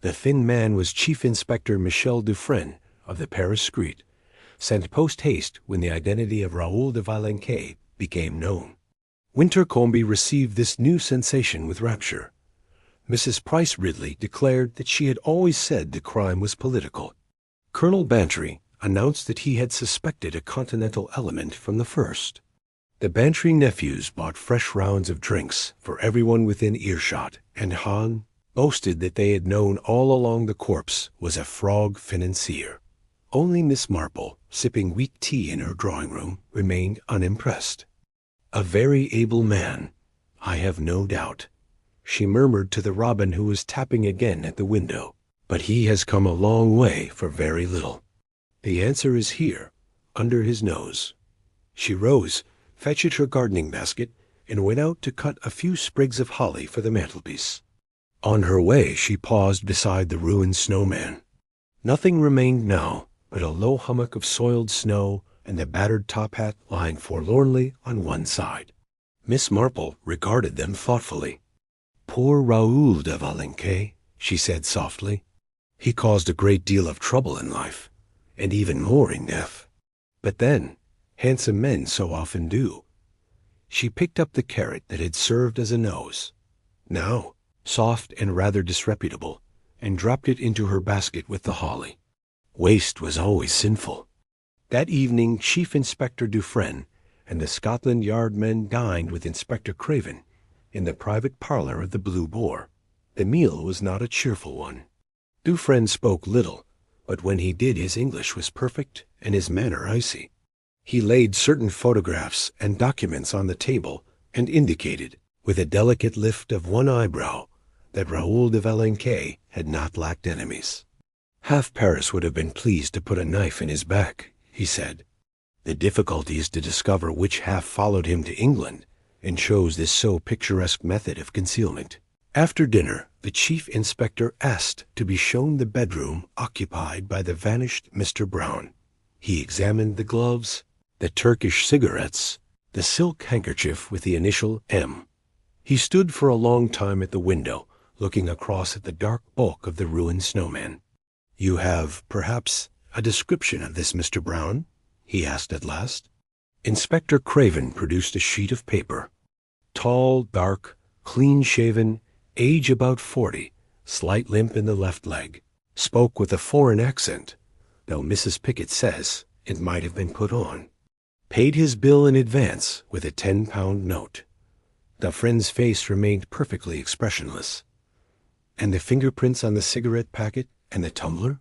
[SPEAKER 1] The thin man was Chief Inspector Michel Dufresne of the Paris Street, sent post-haste when the identity of Raoul de Valenquet became known. Wintercombe received this new sensation with rapture. Mrs. Price Ridley declared that she had always said the crime was political. Colonel Bantry announced that he had suspected a continental element from the first. The Bantry nephews bought fresh rounds of drinks for everyone within earshot, and Hahn boasted that they had known all along the corpse was a frog financier. Only Miss Marple, sipping weak tea in her drawing-room, remained unimpressed. "A very able man, I have no doubt," she murmured to the robin who was tapping again at the window. "But he has come a long way for very little. The answer is here, under his nose." She rose, fetched her gardening basket, and went out to cut a few sprigs of holly for the mantelpiece. On her way she paused beside the ruined snowman. Nothing remained now but a low hummock of soiled snow and the battered top hat lying forlornly on one side. Miss Marple regarded them thoughtfully. "Poor Raoul de Valenquet," she said softly. "He caused a great deal of trouble in life, and even more in death. But then, handsome men so often do." She picked up the carrot that had served as a nose, now soft and rather disreputable, and dropped it into her basket with the holly. Waste was always sinful. That evening Chief Inspector Dufresne and the Scotland Yard men dined with Inspector Craven in the private parlor of the Blue Boar. The meal was not a cheerful one. Dufresne spoke little, but when he did his English was perfect and his manner icy. He laid certain photographs and documents on the table and indicated, with a delicate lift of one eyebrow, that Raoul de Valenquet had not lacked enemies. "Half Paris would have been pleased to put a knife in his back," he said. "The difficulty is to discover which half followed him to England and chose this so picturesque method of concealment." After dinner, the chief inspector asked to be shown the bedroom occupied by the vanished Mr. Brown. He examined the gloves, the Turkish cigarettes, the silk handkerchief with the initial M. He stood for a long time at the window, looking across at the dark bulk of the ruined snowman. "You have, perhaps, a description of this Mr. Brown?" he asked at last. Inspector Craven produced a sheet of paper. Tall, dark, clean-shaven, age about 40, slight limp in the left leg, spoke with a foreign accent, though Mrs. Pickett says it might have been put on. Paid his bill in advance with a 10-pound note. Dufresne's face remained perfectly expressionless. "And the fingerprints on the cigarette packet and the tumbler?"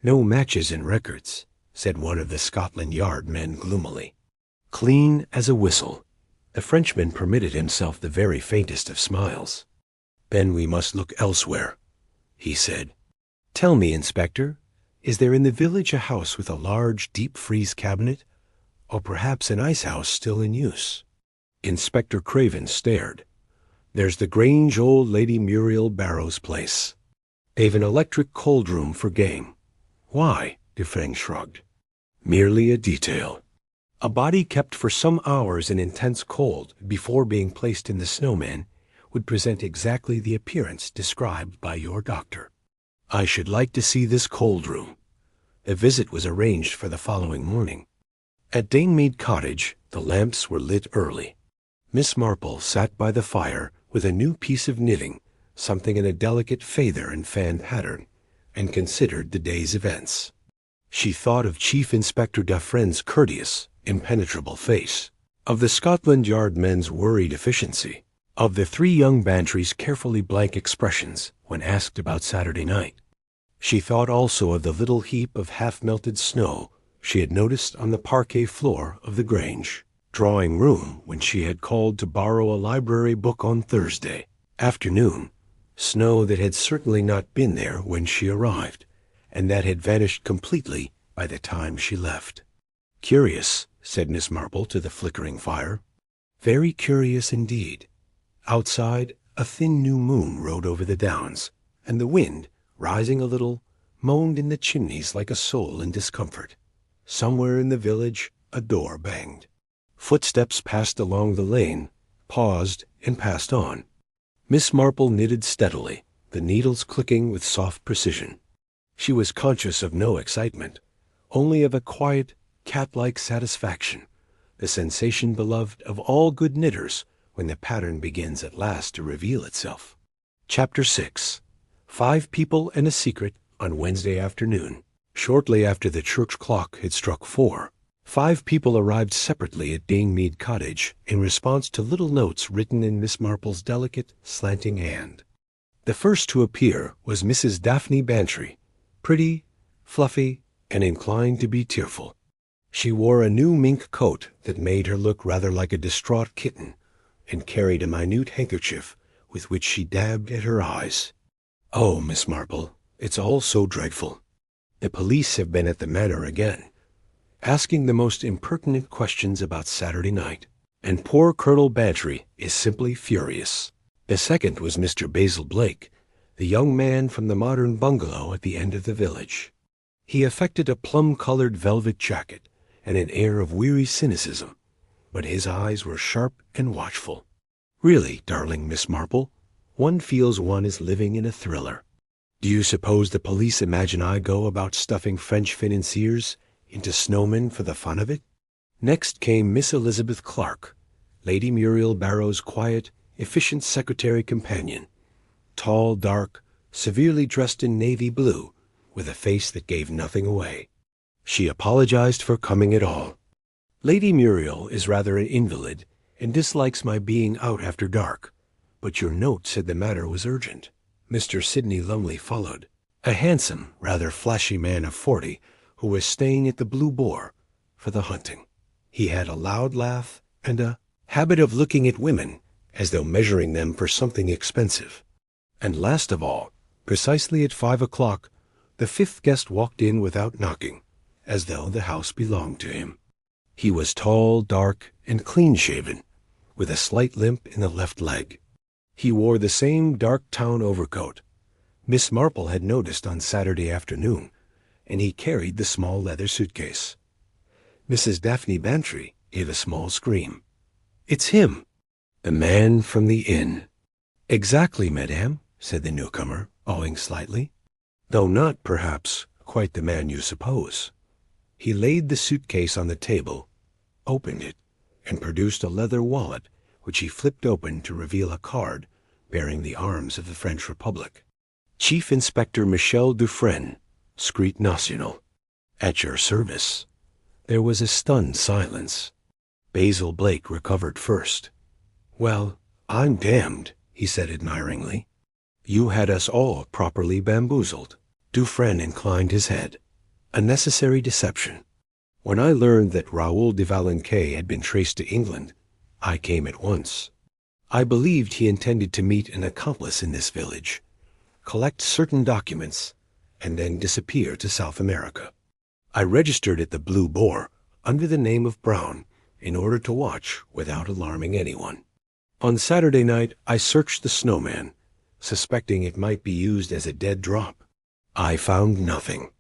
[SPEAKER 1] "No matches in records," said one of the Scotland Yard men gloomily. "Clean as a whistle." The Frenchman permitted himself the very faintest of smiles. "Then we must look elsewhere," he said. "Tell me, Inspector, is there in the village a house with a large deep-freeze cabinet, or perhaps an ice-house still in use?" Inspector Craven stared. "There's the Grange old Lady Muriel Barrow's place. They've an electric cold room for game." "Why?" Dufresne shrugged. "Merely a detail. A body kept for some hours in intense cold before being placed in the Snowman would present exactly the appearance described by your doctor. I should like to see this cold room." The visit was arranged for the following morning. At Danemead Cottage, the lamps were lit early. Miss Marple sat by the fire with a new piece of knitting, something in a delicate feather and fan pattern, and considered the day's events. She thought of Chief Inspector Dufresne's courteous, impenetrable face, of the Scotland Yard men's worried efficiency, of the three young Bantry's carefully blank expressions when asked about Saturday night. She thought also of the little heap of half-melted snow she had noticed on the parquet floor of the Grange drawing room when she had called to borrow a library book on Thursday afternoon, snow that had certainly not been there when she arrived, and that had vanished completely by the time she left. "Curious," said Miss Marple to the flickering fire. Very curious indeed. Outside, a thin new moon rode over the downs, and the wind, rising a little, moaned in the chimneys like a soul in discomfort. Somewhere in the village, a door banged. Footsteps passed along the lane, paused, and passed on. Miss Marple knitted steadily, the needles clicking with soft precision. She was conscious of no excitement, only of a quiet, cat-like satisfaction, the sensation beloved of all good knitters when the pattern begins at last to reveal itself. Chapter 6. 5 People and a Secret on Wednesday afternoon. Shortly after the church clock had struck 4, 5 people arrived separately at Danemead Cottage in response to little notes written in Miss Marple's delicate, slanting hand. The first to appear was Mrs. Daphne Bantry, pretty, fluffy, and inclined to be tearful. She wore a new mink coat that made her look rather like a distraught kitten, and carried a minute handkerchief with which she dabbed at her eyes. "Oh, Miss Marple, it's all so dreadful. The police have been at the manor again, asking the most impertinent questions about Saturday night, and poor Colonel Bantry is simply furious." The second was Mr. Basil Blake, the young man from the modern bungalow at the end of the village. He affected a plum-colored velvet jacket and an air of weary cynicism, but his eyes were sharp and watchful. "Really, darling Miss Marple, one feels one is living in a thriller. Do you suppose the police imagine I go about stuffing French financiers into Snowman for the fun of it?" Next came Miss Elizabeth Clark, Lady Muriel Barrow's quiet, efficient secretary companion, tall, dark, severely dressed in navy blue, with a face that gave nothing away. She apologized for coming at all. "Lady Muriel is rather an invalid and dislikes my being out after dark, but your note said the matter was urgent." Mr. Sidney Lumley followed, a handsome, rather flashy man of 40 who was staying at the Blue Boar for the hunting. He had a loud laugh and a habit of looking at women as though measuring them for something expensive. And last of all, precisely at 5 o'clock, the 5th guest walked in without knocking, as though the house belonged to him. He was tall, dark, and clean-shaven, with a slight limp in the left leg. He wore the same dark town overcoat Miss Marple had noticed on Saturday afternoon, and he carried the small leather suitcase. Mrs. Daphne Bantry gave a small scream. "It's him, the man from the inn." "Exactly, madame," said the newcomer, bowing slightly, "though not, perhaps, quite the man you suppose." He laid the suitcase on the table, opened it, and produced a leather wallet, which he flipped open to reveal a card bearing the arms of the French Republic. "Chief Inspector Michel Dufresne, Secret National. At your service." There was a stunned silence. Basil Blake recovered first. "Well, I'm damned," he said admiringly. "You had us all properly bamboozled." Dufresne inclined his head. "A necessary deception. When I learned that Raoul de Valenquet had been traced to England, I came at once. I believed he intended to meet an accomplice in this village, collect certain documents, and then disappear to South America. I registered at the Blue Boar under the name of Brown in order to watch without alarming anyone. On Saturday night I searched the Snowman, suspecting it might be used as a dead drop. I found nothing.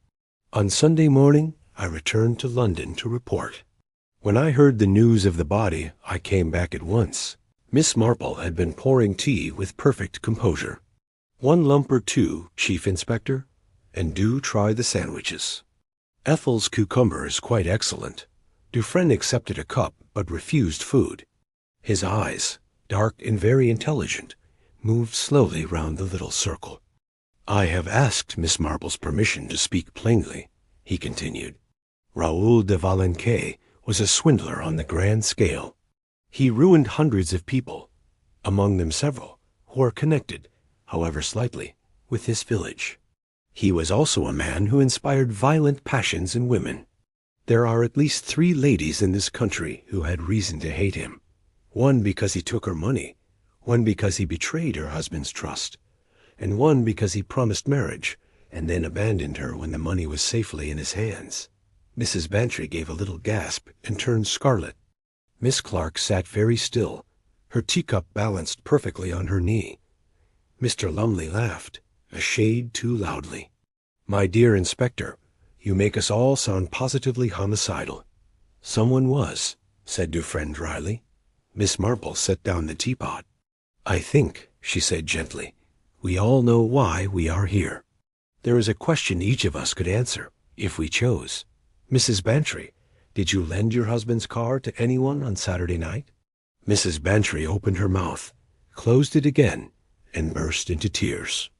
[SPEAKER 1] On Sunday morning I returned to London to report. When I heard the news of the body, I came back at once. Miss Marple had been pouring tea with perfect composure. "1 lump or 2, Chief Inspector, and do try the sandwiches. Ethel's cucumber is quite excellent." Dufresne accepted a cup, but refused food. His eyes, dark and very intelligent, moved slowly round the little circle. "I have asked Miss Marple's permission to speak plainly," he continued. "Raoul de Valenquet was a swindler on the grand scale. He ruined hundreds of people, among them several who are connected, however slightly, with this village. He was also a man who inspired violent passions in women. There are at least 3 ladies in this country who had reason to hate him. One because he took her money, one because he betrayed her husband's trust, and one because he promised marriage and then abandoned her when the money was safely in his hands." Mrs. Bantry gave a little gasp and turned scarlet. Miss Clark sat very still, her teacup balanced perfectly on her knee. Mr. Lumley laughed, a shade too loudly. "My dear Inspector, you make us all sound positively homicidal." "Someone was," said Dufresne dryly. Miss Marple set down the teapot. "I think," she said gently, "we all know why we are here. There is a question each of us could answer, if we chose. Mrs. Bantry, did you lend your husband's car to anyone on Saturday night?" Mrs. Bantry opened her mouth, closed it again, and burst into tears.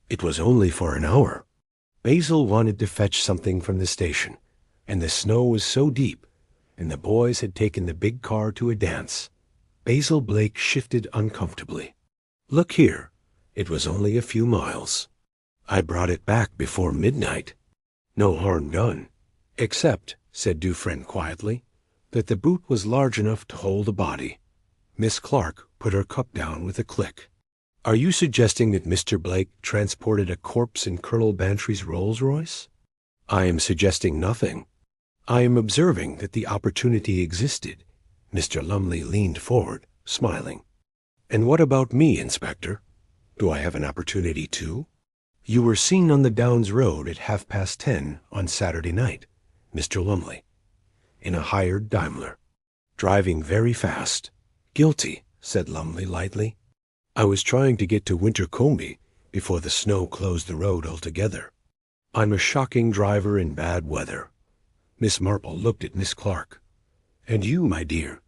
[SPEAKER 1] "It was only for an hour. Basil wanted to fetch something from the station, and the snow was so deep, and the boys had taken the big car to a dance." Basil Blake shifted uncomfortably. "Look here, it was only a few miles. I brought it back before midnight. No harm done. Except," said Dufresne quietly, "that the boot was large enough to hold a body." Miss Clark put her cup down with a click. "Are you suggesting that Mr. Blake transported a corpse in Colonel Bantry's Rolls-Royce?" "I am suggesting nothing. I am observing that the opportunity existed." Mr. Lumley leaned forward, smiling. "And what about me, Inspector? Do I have an opportunity too?" "You were seen on the Downs Road at 10:30 on Saturday night, Mr. Lumley, in a hired Daimler, driving very fast." "Guilty," said Lumley lightly. "I was trying to get to Wintercombe before the snow closed the road altogether. I'm a shocking driver in bad weather." Miss Marple looked at Miss Clark. "And you, my dear,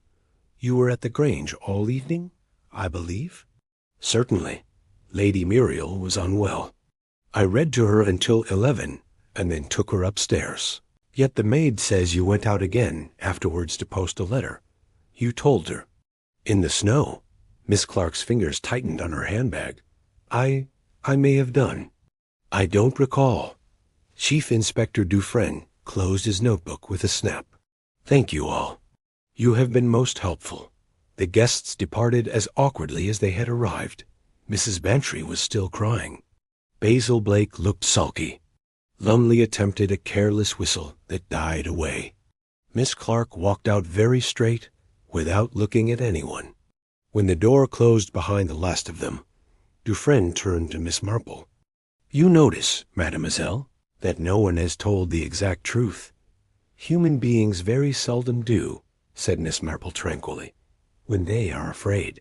[SPEAKER 1] you were at the Grange all evening, I believe?" "Certainly. Lady Muriel was unwell. I read to her until 11, and then took her upstairs." "Yet the maid says you went out again afterwards to post a letter. You told her." "In the snow." Miss Clark's fingers tightened on her handbag. I may have done. I don't recall." Chief Inspector Dufresne closed his notebook with a snap. "Thank you all. You have been most helpful." The guests departed as awkwardly as they had arrived. Mrs. Bantry was still crying. Basil Blake looked sulky. Lumley attempted a careless whistle that died away. Miss Clark walked out very straight, without looking at anyone. When the door closed behind the last of them, Dufresne turned to Miss Marple. "You notice, mademoiselle, that no one has told the exact truth." "Human beings very seldom do," said Miss Marple tranquilly, "when they are afraid."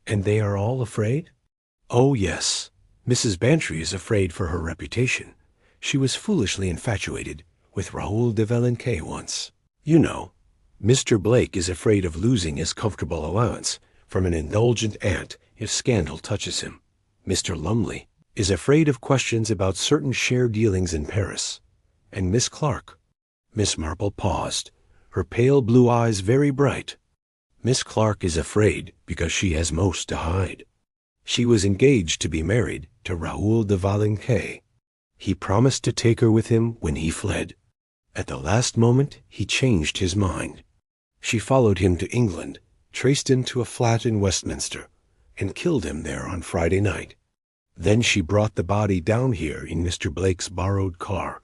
[SPEAKER 1] "And they are all afraid?" "Oh, yes. Mrs. Bantry is afraid for her reputation. She was foolishly infatuated with Raoul de Valenquet once. You know, Mr. Blake is afraid of losing his comfortable allowance from an indulgent aunt if scandal touches him. Mr. Lumley is afraid of questions about certain share dealings in Paris. And Miss Clark—" Miss Marple paused, her pale blue eyes very bright. "Miss Clark is afraid because she has most to hide. She was engaged to be married to Raoul de Valenquet. He promised to take her with him when he fled. At the last moment he changed his mind. She followed him to England, traced him to a flat in Westminster, and killed him there on Friday night. Then she brought the body down here in Mr. Blake's borrowed car,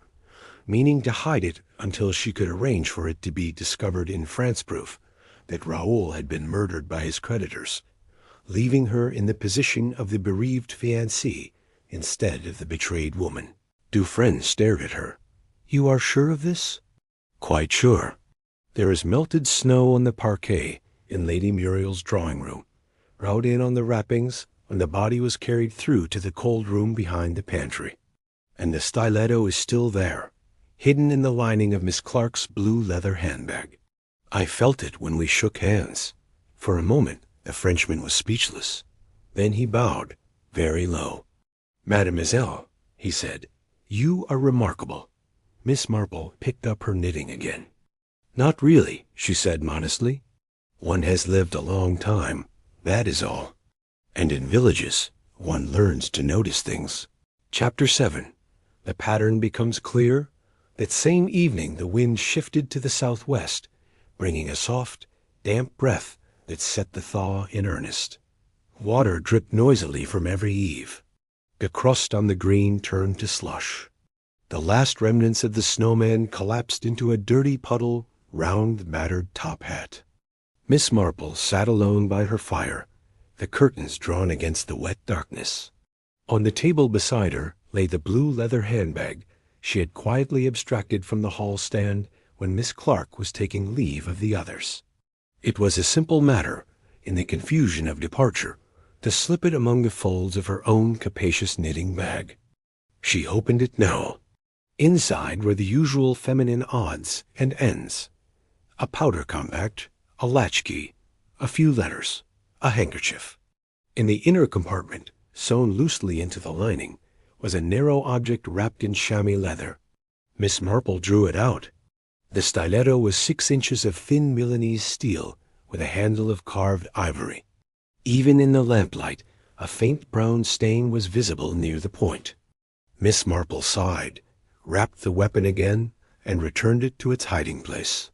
[SPEAKER 1] meaning to hide it until she could arrange for it to be discovered in France-proof that Raoul had been murdered by his creditors, leaving her in the position of the bereaved fiancée instead of the betrayed woman." Dufresne stared at her. "You are sure of this?" "Quite sure. There is melted snow on the parquet in Lady Muriel's drawing-room, wrought in on the wrappings when the body was carried through to the cold room behind the pantry. And the stiletto is still there, hidden in the lining of Miss Clark's blue leather handbag. I felt it when we shook hands." For a moment the Frenchman was speechless. Then he bowed, very low. "Mademoiselle," he said, "you are remarkable." Miss Marple picked up her knitting again. "Not really," she said modestly. "One has lived a long time, that is all. And in villages, one learns to notice things." Chapter 7. The pattern becomes clear. That same evening the wind shifted to the southwest, bringing a soft, damp breath that set the thaw in earnest. Water dripped noisily from every eave. The crust on the green turned to slush. The last remnants of the Snowman collapsed into a dirty puddle round the battered top hat. Miss Marple sat alone by her fire, the curtains drawn against the wet darkness. On the table beside her lay the blue leather handbag she had quietly abstracted from the hall stand when Miss Clark was taking leave of the others. It was a simple matter, in the confusion of departure, to slip it among the folds of her own capacious knitting bag. She opened it now. Inside were the usual feminine odds and ends: a powder compact, a latchkey, a few letters, a handkerchief. In the inner compartment, sewn loosely into the lining, was a narrow object wrapped in chamois leather. Miss Marple drew it out. The stiletto was 6 inches of thin Milanese steel with a handle of carved ivory. Even in the lamplight, a faint brown stain was visible near the point. Miss Marple sighed, wrapped the weapon again, and returned it to its hiding place.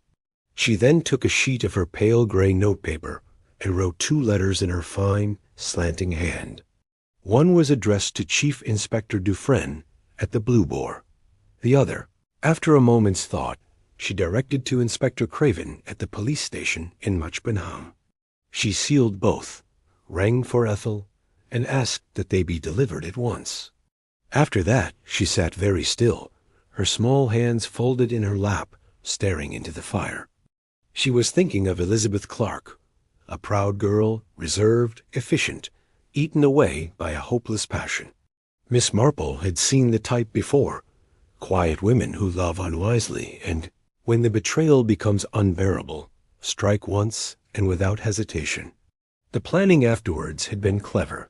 [SPEAKER 1] She then took a sheet of her pale gray notepaper and wrote 2 letters in her fine, slanting hand. One was addressed to Chief Inspector Dufresne at the Blue Boar. The other, after a moment's thought, she directed to Inspector Craven at the police station in Muchbenham. She sealed both, rang for Ethel, and asked that they be delivered at once. After that she sat very still, her small hands folded in her lap, staring into the fire. She was thinking of Elizabeth Clark, a proud girl, reserved, efficient, eaten away by a hopeless passion. Miss Marple had seen the type before: quiet women who love unwisely and, when the betrayal becomes unbearable, strike once and without hesitation. The planning afterwards had been clever.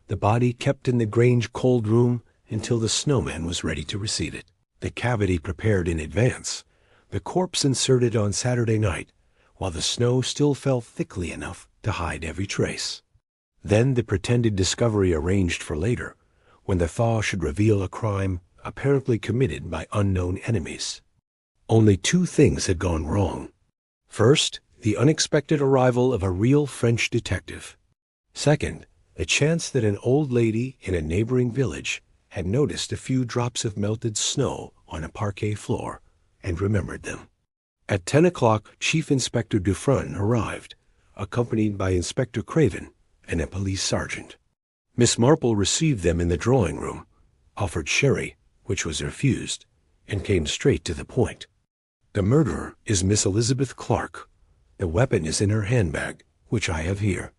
[SPEAKER 1] The body kept in the Grange cold room until the Snowman was ready to receive it. The cavity prepared in advance. The corpse inserted on Saturday night, while the snow still fell thickly enough to hide every trace. Then the pretended discovery arranged for later, when the thaw should reveal a crime apparently committed by unknown enemies. Only 2 things had gone wrong. First, the unexpected arrival of a real French detective. Second, the chance that an old lady in a neighboring village had noticed a few drops of melted snow on a parquet floor and remembered them. At 10 o'clock, Chief Inspector Dufresne arrived, accompanied by Inspector Craven and a police sergeant. Miss Marple received them in the drawing-room, offered sherry, which was refused, and came straight to the point. The murderer is Miss Elizabeth Clark. The weapon is in her handbag, which I have here.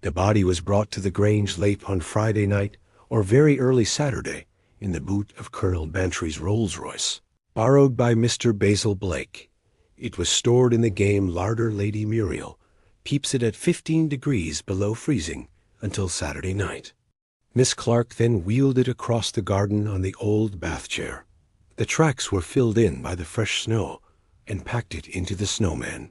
[SPEAKER 1] The body was brought to the Grange late on Friday night or very early Saturday in the boot of Colonel Bantry's Rolls-Royce, borrowed by Mr. Basil Blake. It was stored in the game larder Lady Muriel keeps it at 15 degrees below freezing until Saturday night. Miss Clark then wheeled it across the garden on the old bath chair. The tracks were filled in by the fresh snow and packed it into the Snowman.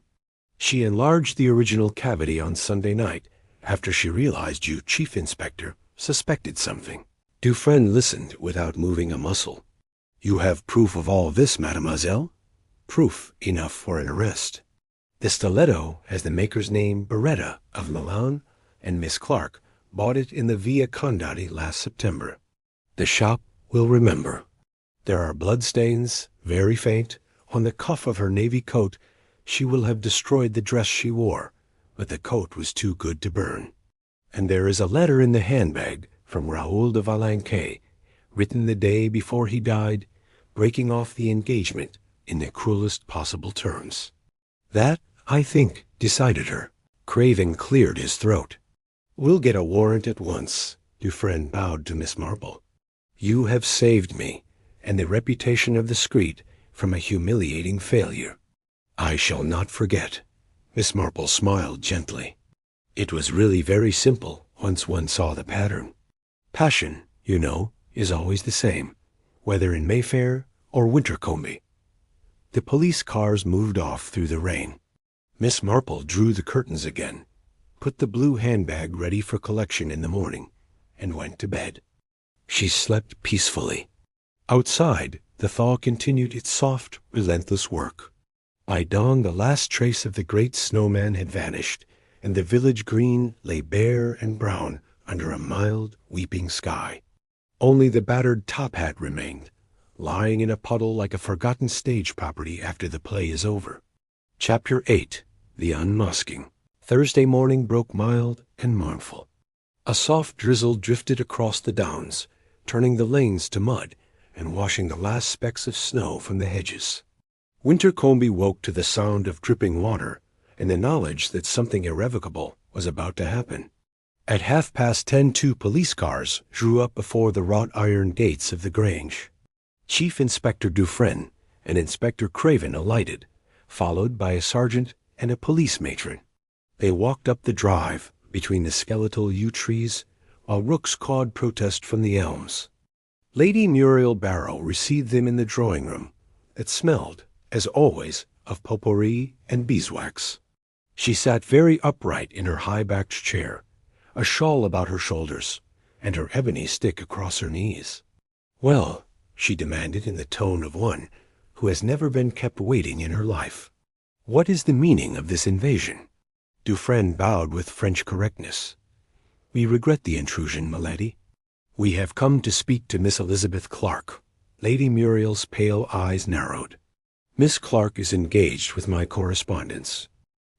[SPEAKER 1] She enlarged the original cavity on Sunday night after she realized you, Chief Inspector, suspected something. Dufresne listened without moving a muscle. "You have proof of all this, mademoiselle?" "Proof enough for an arrest. The stiletto has the maker's name, Beretta, of Milan, and Miss Clark bought it in the Via Condotti last September. The shop will remember. There are bloodstains, very faint, on the cuff of her navy coat. She will have destroyed the dress she wore, but the coat was too good to burn. And there is a letter in the handbag from Raoul de Valenquet, written the day before he died, breaking off the engagement in the cruelest possible terms. That, I think, decided her." Craven cleared his throat. "We'll get a warrant at once." Dufresne bowed to Miss Marple. "You have saved me, and the reputation of the street, from a humiliating failure. I shall not forget." Miss Marple smiled gently. "It was really very simple once one saw the pattern. Passion, you know, is always the same, whether in Mayfair or Wintercombe." The police cars moved off through the rain. Miss Marple drew the curtains again, put the blue handbag ready for collection in the morning, and went to bed. She slept peacefully. Outside, the thaw continued its soft, relentless work. By dawn the last trace of the great Snowman had vanished, and the village green lay bare and brown under a mild, weeping sky. Only the battered top hat remained, lying in a puddle like a forgotten stage property after the play is over. Chapter 8. The Unmasking. Thursday morning broke mild and mournful. A soft drizzle drifted across the downs, turning the lanes to mud and washing the last specks of snow from the hedges. Wintercombe woke to the sound of dripping water and the knowledge that something irrevocable was about to happen. At 10:30, 2 police cars drew up before the wrought iron gates of the Grange. Chief Inspector Dufresne and Inspector Craven alighted, followed by a sergeant and a police matron. They walked up the drive between the skeletal yew trees while rooks cawed protest from the elms. Lady Muriel Barrow received them in the drawing-room that smelled, as always, of potpourri and beeswax. She sat very upright in her high-backed chair, a shawl about her shoulders, and her ebony stick across her knees. "Well," she demanded in the tone of one who has never been kept waiting in her life, "what is the meaning of this invasion?" Dufresne bowed with French correctness. "We regret the intrusion, milady. We have come to speak to Miss Elizabeth Clark." Lady Muriel's pale eyes narrowed. "Miss Clark is engaged with my correspondence.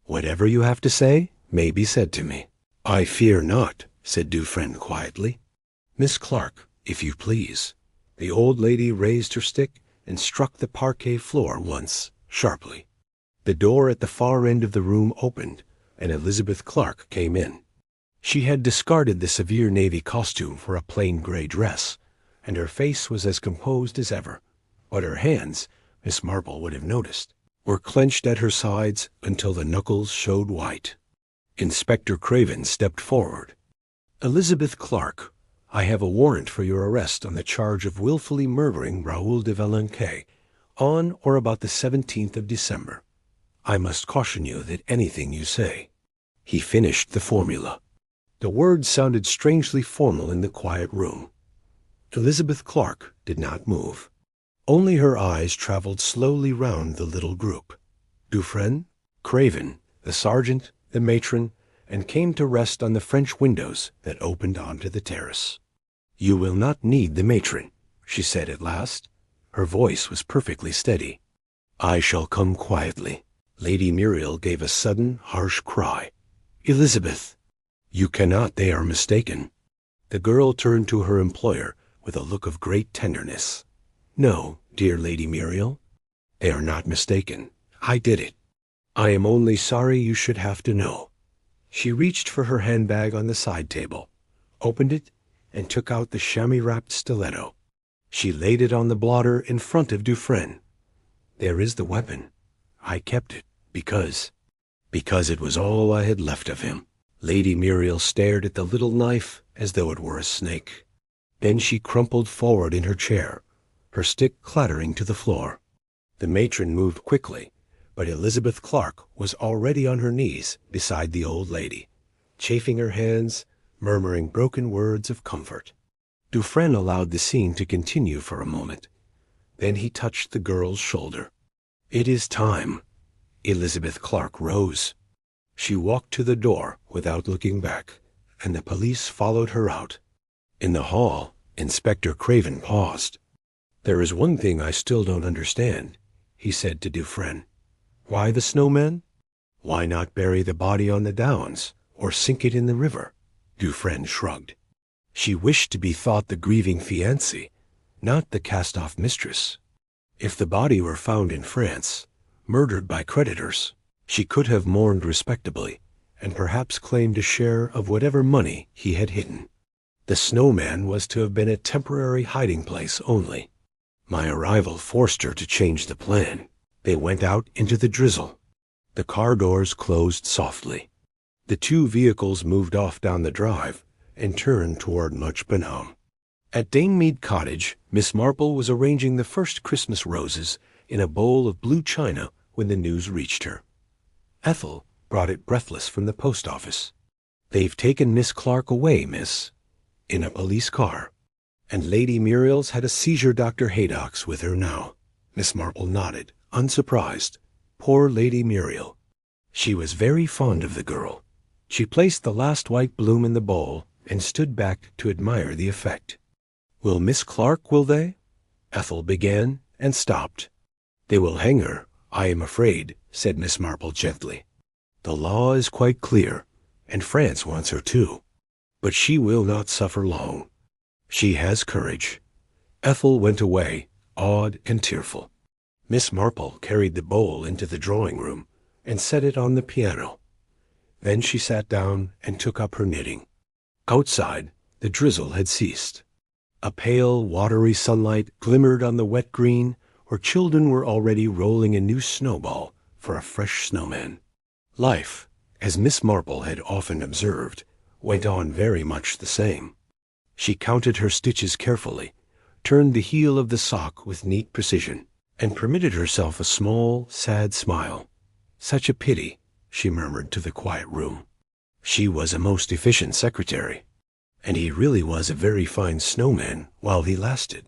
[SPEAKER 1] Whatever you have to say may be said to me." "I fear not," said Dufresne quietly. "Miss Clark, if you please." The old lady raised her stick and struck the parquet floor once, sharply. The door at the far end of the room opened, and Elizabeth Clark came in. She had discarded the severe navy costume for a plain gray dress, and her face was as composed as ever, but her hands, Miss Marple would have noticed, were clenched at her sides until the knuckles showed white. Inspector Craven stepped forward. "Elizabeth Clark, I have a warrant for your arrest on the charge of willfully murdering Raoul de Valenquet on or about the 17th of December. I must caution you that anything you say—" He finished the formula. The words sounded strangely formal in the quiet room. Elizabeth Clark did not move. Only her eyes traveled slowly round the little group. Dufresne, Craven, the sergeant, the matron, and came to rest on the French windows that opened onto the terrace. "You will not need the matron," she said at last. Her voice was perfectly steady. "I shall come quietly." Lady Muriel gave a sudden, harsh cry. "Elizabeth!" "You cannot, they are mistaken." The girl turned to her employer with a look of great tenderness. "No, dear Lady Muriel, they are not mistaken. I did it. I am only sorry you should have to know." She reached for her handbag on the side table, opened it, and took out the chamois-wrapped stiletto. She laid it on the blotter in front of Dufresne. "There is the weapon. I kept it because it was all I had left of him." Lady Muriel stared at the little knife as though it were a snake. Then she crumpled forward in her chair, her stick clattering to the floor. The matron moved quickly, but Elizabeth Clark was already on her knees beside the old lady, chafing her hands, murmuring broken words of comfort. Dufresne allowed the scene to continue for a moment. Then he touched the girl's shoulder. "It is time." Elizabeth Clark rose. She walked to the door without looking back, and the police followed her out. In the hall, Inspector Craven paused. "There is one thing I still don't understand," he said to Dufresne. "Why the Snowman? Why not bury the body on the downs, or sink it in the river?" Dufresne shrugged. She wished to be thought the grieving fiancée, not the cast-off mistress. If the body were found in France, murdered by creditors, she could have mourned respectably, and perhaps claimed a share of whatever money he had hidden. The Snowman was to have been a temporary hiding-place only. My arrival forced her to change the plan. They went out into the drizzle. The car doors closed softly. The two vehicles moved off down the drive and turned toward Much Benham. At Danemead Cottage, Miss Marple was arranging the first Christmas roses in a bowl of blue china when the news reached her. Ethel brought it breathless from the post office. "They've taken Miss Clark away, miss, in a police car. And Lady Muriel's had a seizure Dr. Haydock's with her now." Miss Marple nodded, unsurprised. Poor Lady Muriel. She was very fond of the girl. She placed the last white bloom in the bowl and stood back to admire the effect. "Will Miss Clark, will they?" Ethel began and stopped. "They will hang her, I am afraid," said Miss Marple gently. The law is quite clear, and France wants her too. But she will not suffer long. She has courage." Ethel went away, awed and tearful. Miss Marple carried the bowl into the drawing-room and set it on the piano. Then she sat down and took up her knitting. Outside, the drizzle had ceased. A pale, watery sunlight glimmered on the wet green, where children were already rolling a new snowball for a fresh snowman. Life, as Miss Marple had often observed, went on very much the same. She counted her stitches carefully, turned the heel of the sock with neat precision, and permitted herself a small, sad smile. "Such a pity," she murmured to the quiet room. She was a most efficient secretary, and he really was a very fine snowman while he lasted.